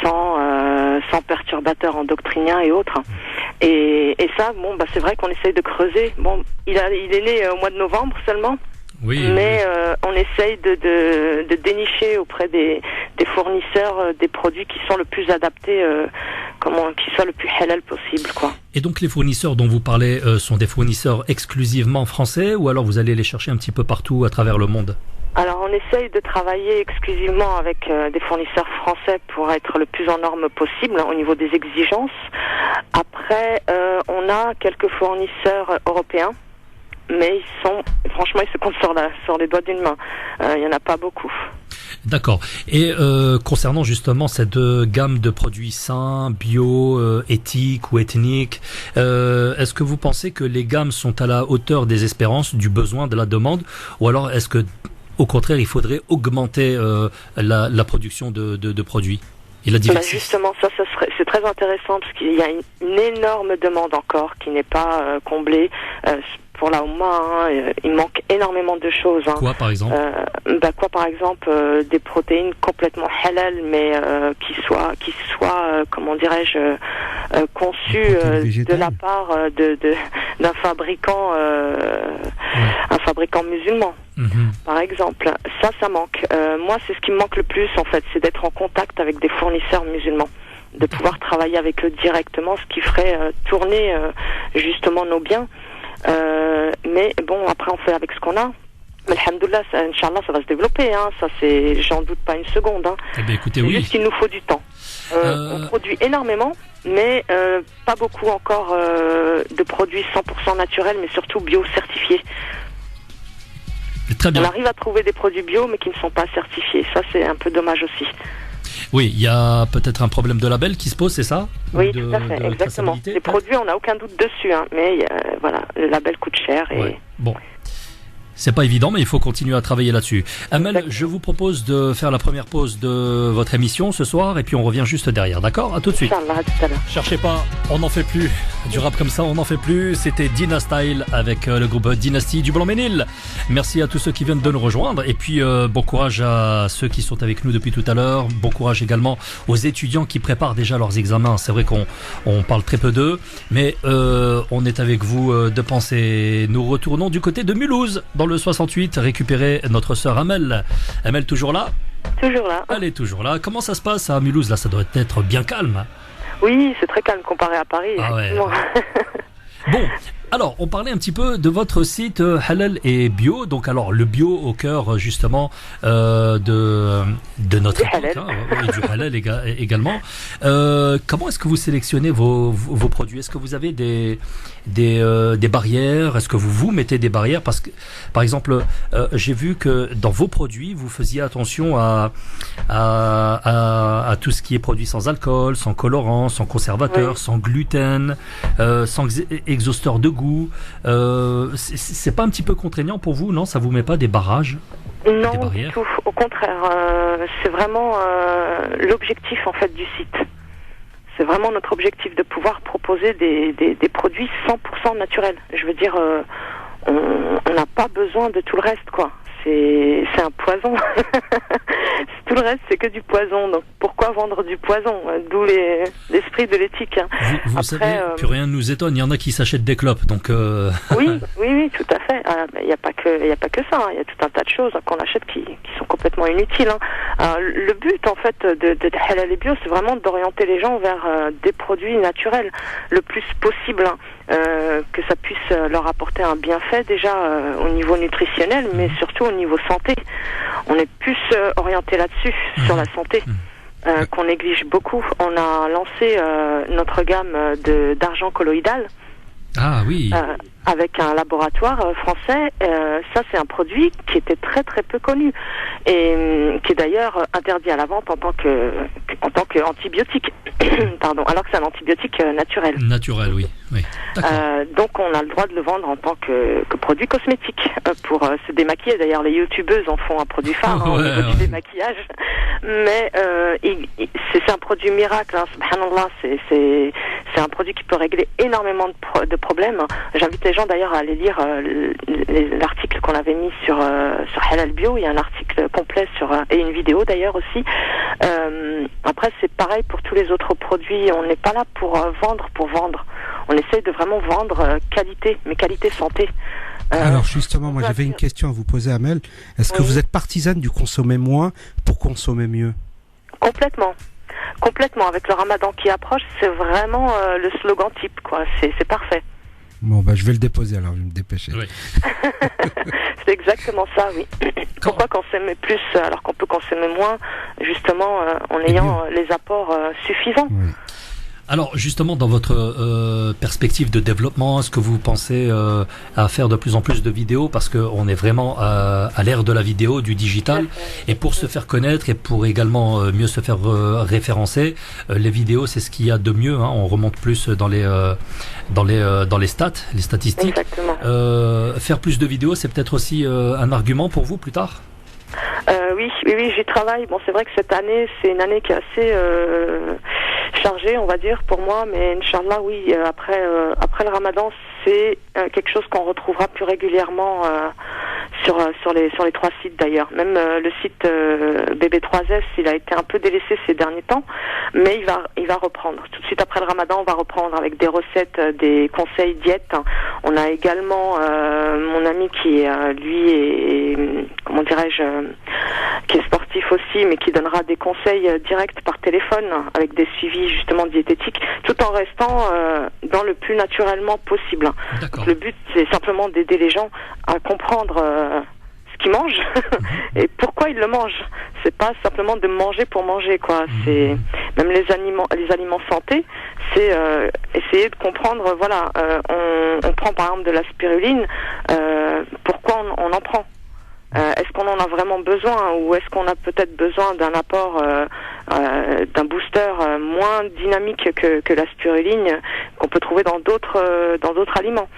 sans perturbateurs endocriniens et autres. Et ça, c'est vrai qu'on essaye de creuser. Il est né au mois de novembre seulement. Oui, mais on essaye de dénicher auprès des fournisseurs des produits qui sont le plus adaptés, qui soient le plus halal possible, quoi. Et donc les fournisseurs dont vous parlez sont des fournisseurs exclusivement français ou alors vous allez les chercher un petit peu partout à travers le monde? Alors on essaye de travailler exclusivement avec des fournisseurs français pour être le plus en norme possible au niveau des exigences. Après, on a quelques fournisseurs européens, mais franchement, ils se comptent sur les doigts d'une main. Il y en a pas beaucoup. D'accord. Et concernant justement cette gamme de produits sains, bio, éthiques ou ethniques, est-ce que vous pensez que les gammes sont à la hauteur des espérances, du besoin, de la demande, ou alors est-ce que au contraire, il faudrait augmenter la production de produits et la diversité. Justement, c'est très intéressant parce qu'il y a une énorme demande encore qui n'est pas comblée. Pour la Oumma, il manque énormément de choses. Quoi, par exemple par exemple, des protéines complètement halal, mais qui soient comment dirais-je, conçues de la part d'un fabricant, un fabricant musulman. Par exemple, ça manque. Moi, c'est ce qui me manque le plus, en fait, c'est d'être en contact avec des fournisseurs musulmans, de pouvoir travailler avec eux directement, ce qui ferait tourner justement nos biens. Mais après on fait avec ce qu'on a. Mais alhamdoulilah, Inch'Allah, ça va se développer, ça j'en doute pas une seconde. Eh bien, écoutez, c'est juste qu'il nous faut du temps. On produit énormément, mais pas beaucoup encore de produits 100% naturels, mais surtout bio-certifiés. Très bien. On arrive à trouver des produits bio, mais qui ne sont pas certifiés. Ça, c'est un peu dommage aussi. Oui, il y a peut-être un problème de label qui se pose, c'est ça? Oui, tout à fait, exactement. Les produits, on n'a aucun doute dessus, mais le label coûte cher. Et... Bon. C'est pas évident, mais il faut continuer à travailler là-dessus. Amel, je vous propose de faire la première pause de votre émission ce soir, et puis on revient juste derrière, d'accord? À tout de suite. Inch'Allah, à tout à l'heure. Cherchez pas, on n'en fait plus. Du rap comme ça, on n'en fait plus. C'était Dina Style avec le groupe Dynasty du Blanc-Ménil. Merci à tous ceux qui viennent de nous rejoindre, et puis bon courage à ceux qui sont avec nous depuis tout à l'heure. Bon courage également aux étudiants qui préparent déjà leurs examens. C'est vrai qu'on parle très peu d'eux, mais on est avec vous de pensée. Nous retournons du côté de Mulhouse, dans le 68, récupérer notre sœur Amel. Amel, toujours là? Toujours là. Elle est toujours là. Comment ça se passe à Mulhouse? Là, ça doit être bien calme. Oui, c'est très calme comparé à Paris. Ah ouais. Bon, alors, on parlait un petit peu de votre site Halal et Bio. Donc, alors, le bio au cœur, justement, de notre époque, et du halal également. Comment est-ce que vous sélectionnez vos produits? Est-ce que vous avez des barrières? Est-ce que vous mettez des barrières? Parce que, par exemple, j'ai vu que dans vos produits, vous faisiez attention à tout ce qui est produit sans alcool, sans colorant, sans conservateur, oui, sans gluten, sans exhausteur de goût. C'est pas un petit peu contraignant pour vous, non? Ça vous met pas des barrages? Non, des barrières? du tout. Au contraire, c'est vraiment l'objectif en fait du site. C'est vraiment notre objectif de pouvoir proposer des produits 100% naturels. Je veux dire, pas besoin de tout le reste, quoi. C'est un poison. Tout le reste, c'est que du poison. Donc, pourquoi vendre du poison? D'où l'esprit de l'éthique. Hein. Vous savez, plus rien ne nous étonne. Il y en a qui s'achètent des clopes, donc. Oui, tout à fait. Il n'y a pas que ça. Hein. Il y a tout un tas de choses qu'on achète qui sont complètement inutiles. Hein. Le but, en fait, de halal et bio, c'est vraiment d'orienter les gens vers des produits naturels le plus possible. Hein. Que ça puisse leur apporter un bienfait déjà au niveau nutritionnel, mais surtout au niveau santé. On est plus orienté là-dessus, sur la santé, qu'on néglige beaucoup. On a lancé notre gamme d'argent colloïdal. Ah oui. Avec un laboratoire français. Ça, c'est un produit qui était très très peu connu et qui est d'ailleurs interdit à la vente en tant qu'antibiotique. Pardon, alors que c'est un antibiotique naturel. Naturel, oui. Donc on a le droit de le vendre en tant que produit cosmétique pour se démaquiller. D'ailleurs, les youtubeuses en font un produit phare au niveau du démaquillage. Mais c'est un produit miracle. Hein, subhanallah, c'est un produit qui peut régler énormément de problèmes. J'invite les gens d'ailleurs à aller lire l'article qu'on avait mis sur Halal Bio. Il y a un article complet et une vidéo d'ailleurs aussi. Après, c'est pareil pour tous les autres produits. On n'est pas là pour vendre pour vendre. On essaye de vraiment vendre qualité, mais qualité santé. Alors justement, moi j'avais une question à vous poser, Amel. Est-ce que vous êtes partisane du consommer moins pour consommer mieux? Complètement. Avec le Ramadan qui approche, c'est vraiment le slogan type, quoi. C'est parfait. Bon, je vais le déposer alors, je vais me dépêcher. Oui. C'est exactement ça, oui. Pourquoi consommer plus alors qu'on peut consommer moins, justement, en ayant les apports suffisants? Oui. Alors justement, dans votre perspective de développement, est-ce que vous pensez à faire de plus en plus de vidéos, parce qu'on est vraiment à l'ère de la vidéo, du digital, et pour se faire connaître et pour également mieux se faire référencer, les vidéos c'est ce qu'il y a de mieux. Hein, on remonte plus dans les stats, les statistiques. Faire plus de vidéos, c'est peut-être aussi un argument pour vous plus tard. Oui, j'y travaille. Bon, c'est vrai que cette année, c'est une année qui est assez chargée, on va dire, pour moi, mais Inch'Allah, oui, après le Ramadan, c'est quelque chose qu'on retrouvera plus régulièrement sur les 3 sites d'ailleurs. Même le site BB3S, il a été un peu délaissé ces derniers temps, mais il va reprendre. Tout de suite après le Ramadan, on va reprendre avec des recettes, des conseils diètes. On a également mon ami qui lui est comment dirais-je, qui est sportif aussi, mais qui donnera des conseils directs par téléphone avec des suivis justement diététiques, tout en restant dans le plus naturellement possible. Donc, le but, c'est simplement d'aider les gens à comprendre ce qu'ils mangent et pourquoi ils le mangent. C'est pas simplement de manger pour manger, quoi. C'est même les aliments santé, c'est essayer de comprendre. Voilà, on prend par exemple de la spiruline. Pourquoi on en prend? Est-ce qu'on en a vraiment besoin, ou est-ce qu'on a peut-être besoin d'un apport, d'un booster moins dynamique que la spiruline qu'on peut trouver dans d'autres aliments?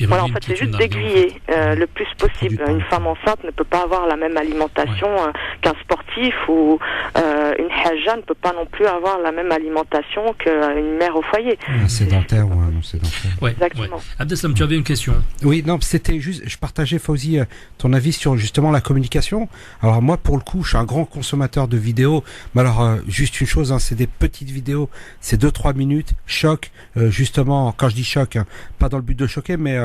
Voilà, en fait, c'est juste d'aiguiller le plus possible. Une femme enceinte ne peut pas avoir la même alimentation qu'un sportif, ou une haja ne peut pas non plus avoir la même alimentation qu'une mère au foyer. Un sédentaire ou un non-sédentaire. Ouais, exactement. Abdeslam, tu avais une question? Oui, non, c'était juste, je partageais, Fawzi, ton avis sur justement la communication. Alors moi, pour le coup, je suis un grand consommateur de vidéos, mais alors juste une chose, hein, c'est des petites vidéos, c'est 2-3 minutes, choc, justement, quand je dis choc, hein, pas dans le but de choquer, mais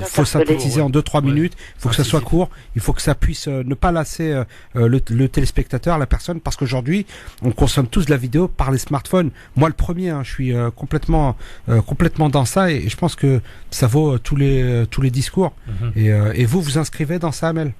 faut synthétiser en 2-3 minutes. Il faut que ça soit court. Il faut que ça puisse ne pas lasser le téléspectateur, la personne, parce qu'aujourd'hui, on consomme tous de la vidéo par les smartphones. Moi, le premier, hein, je suis complètement dans ça, et je pense que ça vaut tous les discours. Et vous inscrivez dans ça, Amel?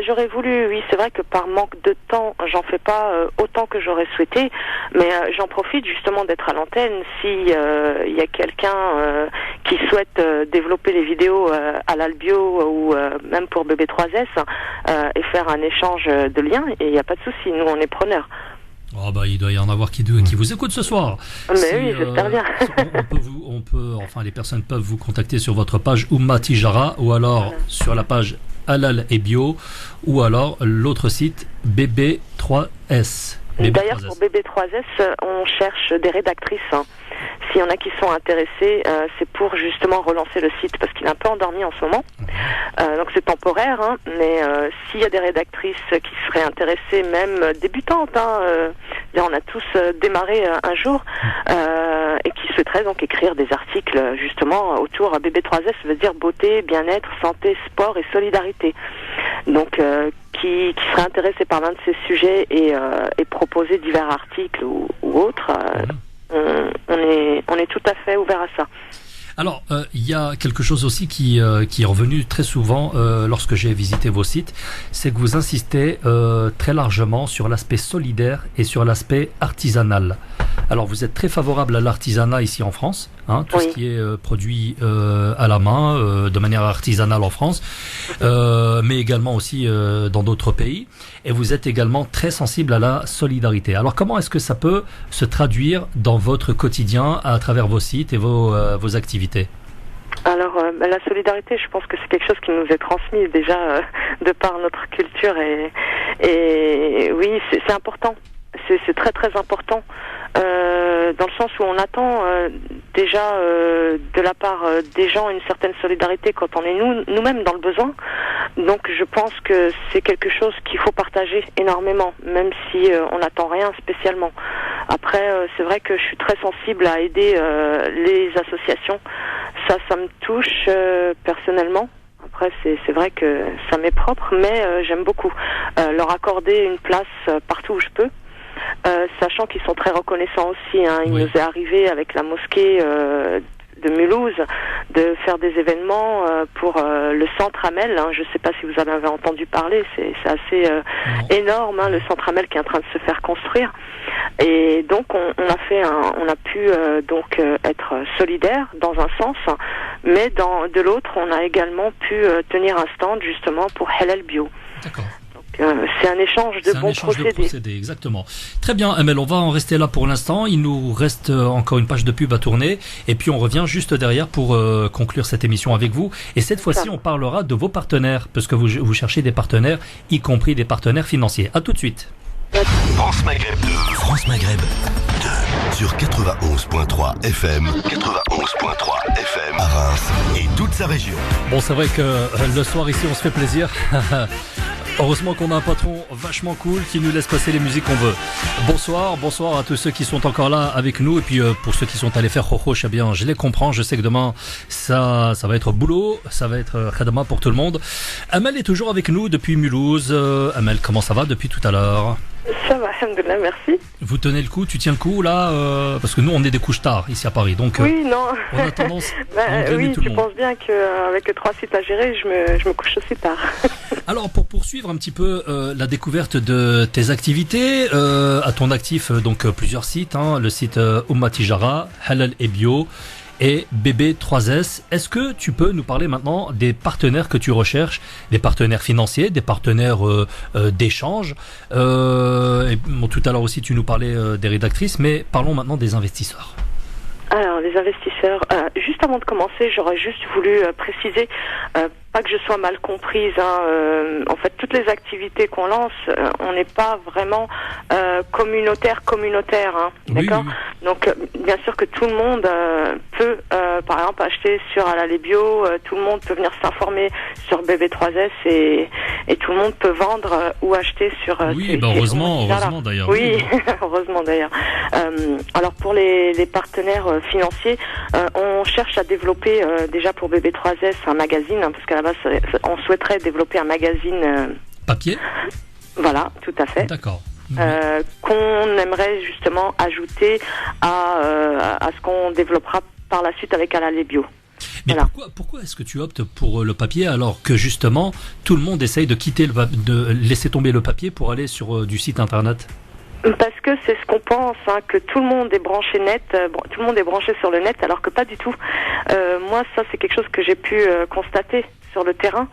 J'aurais voulu, oui, c'est vrai que par manque de temps, j'en fais pas autant que j'aurais souhaité, mais j'en profite justement d'être à l'antenne. Si il y a quelqu'un qui souhaite développer les vidéos à l'Albio, ou même pour BB3S, et faire un échange de liens, et il n'y a pas de souci, nous on est preneurs. Oh il doit y en avoir qui vous écoutent ce soir. Mais oui, j'espère bien. Les personnes peuvent vous contacter sur votre page Oumma Tijara, ou alors sur la page Halal et Bio, ou alors l'autre site BB3S. D'ailleurs, pour BB3S, on cherche des rédactrices. s'il y en a qui sont intéressés, c'est pour justement relancer le site parce qu'il est un peu endormi en ce moment. Donc c'est temporaire, hein, mais s'il y a des rédactrices qui seraient intéressées, même débutantes, on a tous démarré un jour, et qui souhaiteraient donc écrire des articles justement autour BB3S, veut dire beauté, bien-être, santé, sport et solidarité. Donc qui seraient intéressés par l'un de ces sujets et proposer divers articles ou autres, on est tout à fait ouvert à ça. Alors, il y a quelque chose aussi qui est revenu très souvent lorsque j'ai visité vos sites, c'est que vous insistez très largement sur l'aspect solidaire et sur l'aspect artisanal. Alors, vous êtes très favorable à l'artisanat ici en France, tout ce qui est produit à la main, de manière artisanale en France, mais également aussi dans d'autres pays. Et vous êtes également très sensible à la solidarité. Alors, comment est-ce que ça peut se traduire dans votre quotidien à travers vos sites et vos activités ? Alors, la solidarité, je pense que c'est quelque chose qui nous est transmis déjà de par notre culture et oui, c'est important. C'est très très important. Dans le sens où on attend déjà de la part des gens une certaine solidarité quand on est nous-mêmes dans le besoin. Donc je pense que c'est quelque chose qu'il faut partager énormément, même si on n'attend rien spécialement. Après, c'est vrai que je suis très sensible à aider les associations. Ça me touche personnellement. Après, c'est vrai que ça m'est propre, mais j'aime beaucoup leur accorder une place partout où je peux. Sachant qu'ils sont très reconnaissants aussi, hein. Il nous est arrivé avec la mosquée de Mulhouse de faire des événements pour le centre Amel, hein. Je ne sais pas si vous en avez entendu parler, c'est assez énorme, hein, le centre Amel qui est en train de se faire construire. Et donc on a pu être solidaire dans un sens, mais de l'autre on a également pu tenir un stand justement pour Halal Bio. D'accord. C'est un échange de bons procédés. Exactement. Très bien, Amel, on va en rester là pour l'instant. Il nous reste encore une page de pub à tourner. Et puis on revient juste derrière pour conclure cette émission avec vous. Et cette fois-ci, on parlera de vos partenaires, parce que vous cherchez des partenaires, y compris des partenaires financiers. À tout de suite. France Maghreb 2. France Maghreb 2. Sur 91.3 FM. 91.3 FM. À Reims et toute sa région. Bon, c'est vrai que le soir ici, on se fait plaisir. Heureusement qu'on a un patron vachement cool qui nous laisse passer les musiques qu'on veut. Bonsoir à tous ceux qui sont encore là avec nous. Et puis pour ceux qui sont allés faire Khokhoch, eh bien je les comprends. Je sais que demain ça va être boulot, ça va être khadama pour tout le monde. Amel est toujours avec nous depuis Mulhouse. Amel, comment ça va depuis tout à l'heure ? Ça va, alhamdoulilah, merci. Vous tenez le coup, tu tiens le coup là parce que nous on est des couches tard ici à Paris, donc oui, non. On a tendance à engrainer tout le monde. Je pense bien qu'avec 3 sites à gérer, je me couche aussi tard. Alors pour poursuivre un petit peu la découverte de tes activités, à ton actif donc plusieurs sites, le site Umma Tijara, Halal et Bio et BB3S. Est-ce que tu peux nous parler maintenant des partenaires que tu recherches, des partenaires financiers, des partenaires d'échange tout à l'heure aussi tu nous parlais des rédactrices, mais parlons maintenant des investisseurs. Alors, les investisseurs, juste avant de commencer, j'aurais juste voulu préciser, pas que je sois mal comprise, en fait, toutes les activités qu'on lance, on n'est pas vraiment communautaire, d'accord ? Oui. Donc, bien sûr que tout le monde peut, par exemple, acheter sur Halal et Bio, tout le monde peut venir s'informer sur BB3S et tout le monde peut vendre ou acheter sur... oui, heureusement d'ailleurs. Oui, heureusement d'ailleurs. Alors, pour les partenaires financiers, on cherche à développer déjà pour BB3S un magazine, parce qu'à la base on souhaiterait développer un magazine papier. Voilà, tout à fait. D'accord. Qu'on aimerait justement ajouter à ce qu'on développera par la suite avec Halal et Bio. Mais voilà. Pourquoi est-ce que tu optes pour le papier alors que justement tout le monde essaye de laisser tomber le papier pour aller sur du site internet ? Parce que c'est ce qu'on pense, que tout le monde est branché net, tout le monde est branché sur le net, alors que pas du tout. Moi, ça, c'est quelque chose que j'ai pu constater sur le terrain.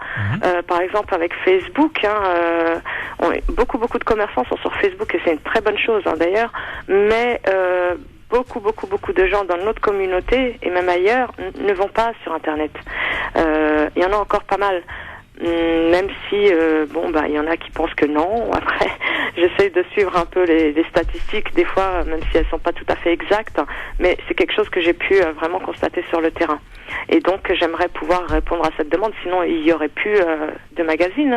Par exemple, avec Facebook, beaucoup de commerçants sont sur Facebook et c'est une très bonne chose d'ailleurs. Mais beaucoup de gens dans notre communauté et même ailleurs ne vont pas sur Internet. Il y en a encore pas mal. Même si il y en a qui pensent que non. Après, j'essaye de suivre un peu les statistiques, des fois, même si elles sont pas tout à fait exactes, mais c'est quelque chose que j'ai pu vraiment constater sur le terrain. Et donc, j'aimerais pouvoir répondre à cette demande, sinon il y aurait plus de magazines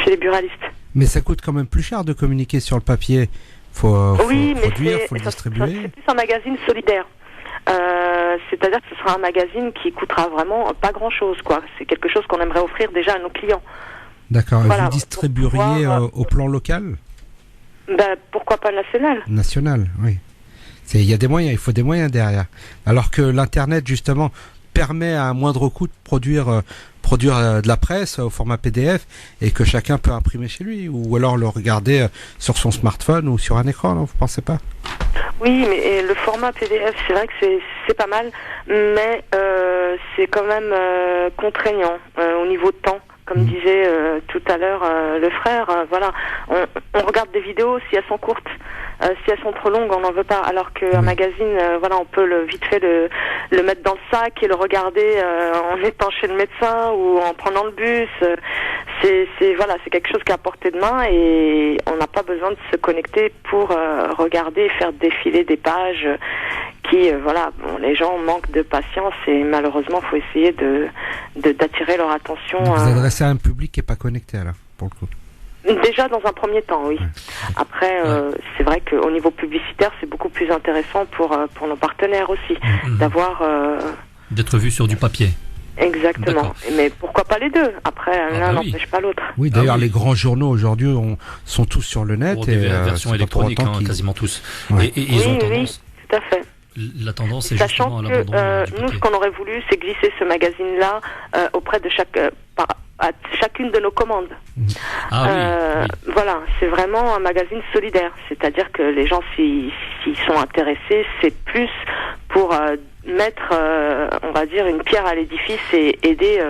chez les buralistes. Mais ça coûte quand même plus cher de communiquer sur le papier. Faut produire, faut le distribuer. C'est plus un magazine solidaire. C'est-à-dire que ce sera un magazine qui coûtera vraiment pas grand-chose, quoi. C'est quelque chose qu'on aimerait offrir déjà à nos clients. D'accord. Voilà, vous distribueriez au plan local? Pourquoi pas national? National, oui. Il y a des moyens, il faut des moyens derrière. Alors que l'Internet, justement, permet à un moindre coût de produire de la presse au format PDF et que chacun peut imprimer chez lui ou alors le regarder sur son smartphone ou sur un écran, non, vous pensez pas? Oui, mais le format PDF, c'est vrai que c'est pas mal, mais c'est quand même contraignant au niveau de temps. Comme disait tout à l'heure le frère, voilà, on regarde des vidéos si elles sont courtes, si elles sont trop longues, on n'en veut pas. Alors qu'un magazine, voilà, on peut vite fait le mettre dans le sac et le regarder en étant chez le médecin ou en prenant le bus. C'est quelque chose qui est à portée de main et on n'a pas besoin de se connecter pour regarder et faire défiler des pages qui, les gens manquent de patience et malheureusement, il faut essayer d'attirer leur attention. Donc vous adressez à un public qui n'est pas connecté, alors, pour le coup. Déjà, dans un premier temps, oui. Ouais. Après, c'est vrai qu'au niveau publicitaire, c'est beaucoup plus intéressant pour nos partenaires aussi, d'avoir... d'être vu sur du papier. Exactement. D'accord. Mais pourquoi pas les deux? Après, l'un n'empêche pas l'autre. Oui, d'ailleurs, les grands journaux aujourd'hui sont tous sur le net. Des versions électroniques, quasiment tous. Ouais. Et ils ont tendance... Oui, tout à fait. La tendance, c'est sachant justement à l'abandon. Nous, ce qu'on aurait voulu, c'est glisser ce magazine-là auprès de à chacune de nos commandes. Oui. Voilà, c'est vraiment un magazine solidaire. C'est-à-dire que les gens, s'ils sont intéressés, c'est plus pour mettre, on va dire, une pierre à l'édifice et aider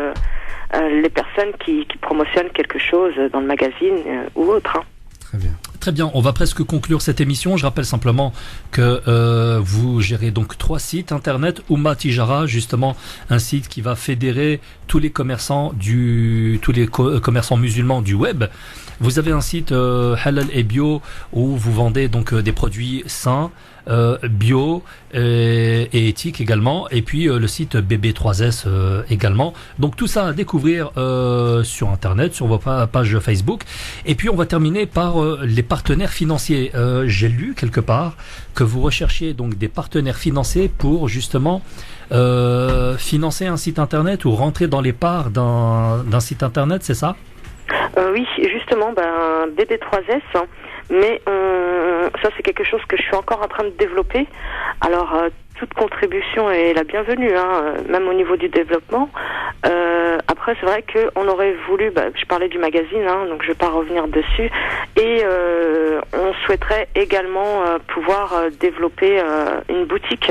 les personnes qui promotionnent quelque chose dans le magazine ou autre. Très bien. Très bien, on va presque conclure cette émission. Je rappelle simplement que vous gérez donc 3 sites internet. Oumma Tijara, justement, un site qui va fédérer tous les commerçants commerçants musulmans du web. Vous avez un site halal et bio où vous vendez donc des produits sains, bio et éthique également, et puis le site BB3S également. Donc tout ça à découvrir sur internet, sur vos pages Facebook. Et puis on va terminer par les partenaires financiers. J'ai lu quelque part que vous recherchiez donc des partenaires financiers pour justement financer un site internet ou rentrer dans les parts d'un site internet, c'est ça? Oui, justement, BB3S, mais ça c'est quelque chose que je suis encore en train de développer. Alors toute contribution est la bienvenue, même au niveau du développement. Après c'est vrai qu'on aurait voulu, je parlais du magazine, donc je ne vais pas revenir dessus, et on souhaiterait également pouvoir développer une boutique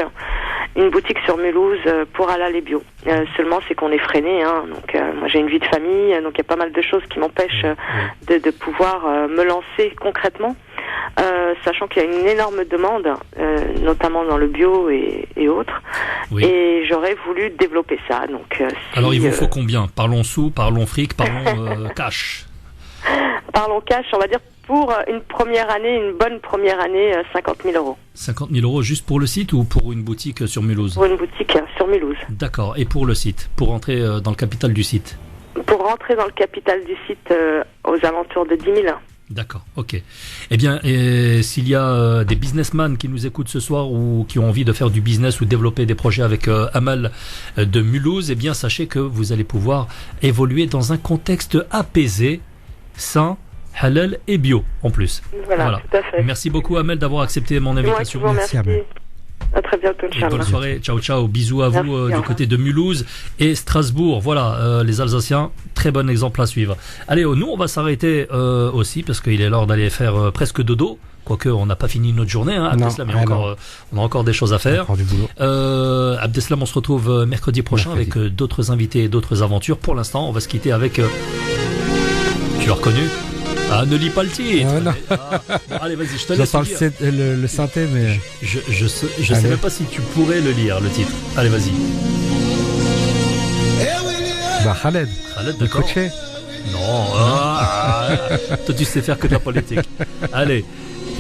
sur Mulhouse pour halal et bio. Seulement c'est qu'on est freiné, donc moi j'ai une vie de famille, donc il y a pas mal de choses qui m'empêchent de pouvoir me lancer concrètement. Sachant qu'il y a une énorme demande, notamment dans le bio et autres, et j'aurais voulu développer ça. Donc, alors il vous faut combien? Parlons sous, parlons fric, parlons cash. Parlons cash, on va dire pour une bonne première année, 50 000 euros. 50 000 euros juste pour le site ou pour une boutique sur Mulhouse? Pour une boutique sur Mulhouse. D'accord, et pour le site, pour rentrer dans le capital du site? Pour rentrer dans le capital du site, aux alentours de 10 000. D'accord, ok. Eh bien, s'il y a des businessmen qui nous écoutent ce soir ou qui ont envie de faire du business ou développer des projets avec Amal de Mulhouse, eh bien, sachez que vous allez pouvoir évoluer dans un contexte apaisé, sain, halal et bio en plus. Voilà. Tout à fait. Merci beaucoup Amal d'avoir accepté mon invitation. Merci Amal. À très bientôt, Inch'Allah. Bonne soirée, ciao, bisous à vous du côté de Mulhouse et Strasbourg. Voilà, les Alsaciens, très bon exemple à suivre. Allez, nous on va s'arrêter aussi parce qu'il est l'heure d'aller faire presque dodo. Quoique on n'a pas fini notre journée, Abdeslam, on a encore des choses à faire. Encore du boulot. Abdeslam, on se retrouve mercredi prochain avec d'autres invités et d'autres aventures. Pour l'instant, on va se quitter avec. Tu l'as reconnu? Ne lis pas le titre. Bon, allez, vas-y, je te laisse. Le synthé, mais. Je sais même pas si tu pourrais le lire, le titre. Allez, vas-y. Khaled. D'accord. Non, toi tu sais faire que de la politique. Allez,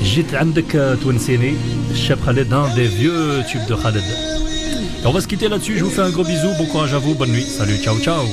جيت عندك تونسيني الشاب Khaled, un des vieux tubes de Khaled. Et on va se quitter là-dessus, je vous fais un gros bisou, bon courage à vous, bonne nuit, salut, ciao ciao.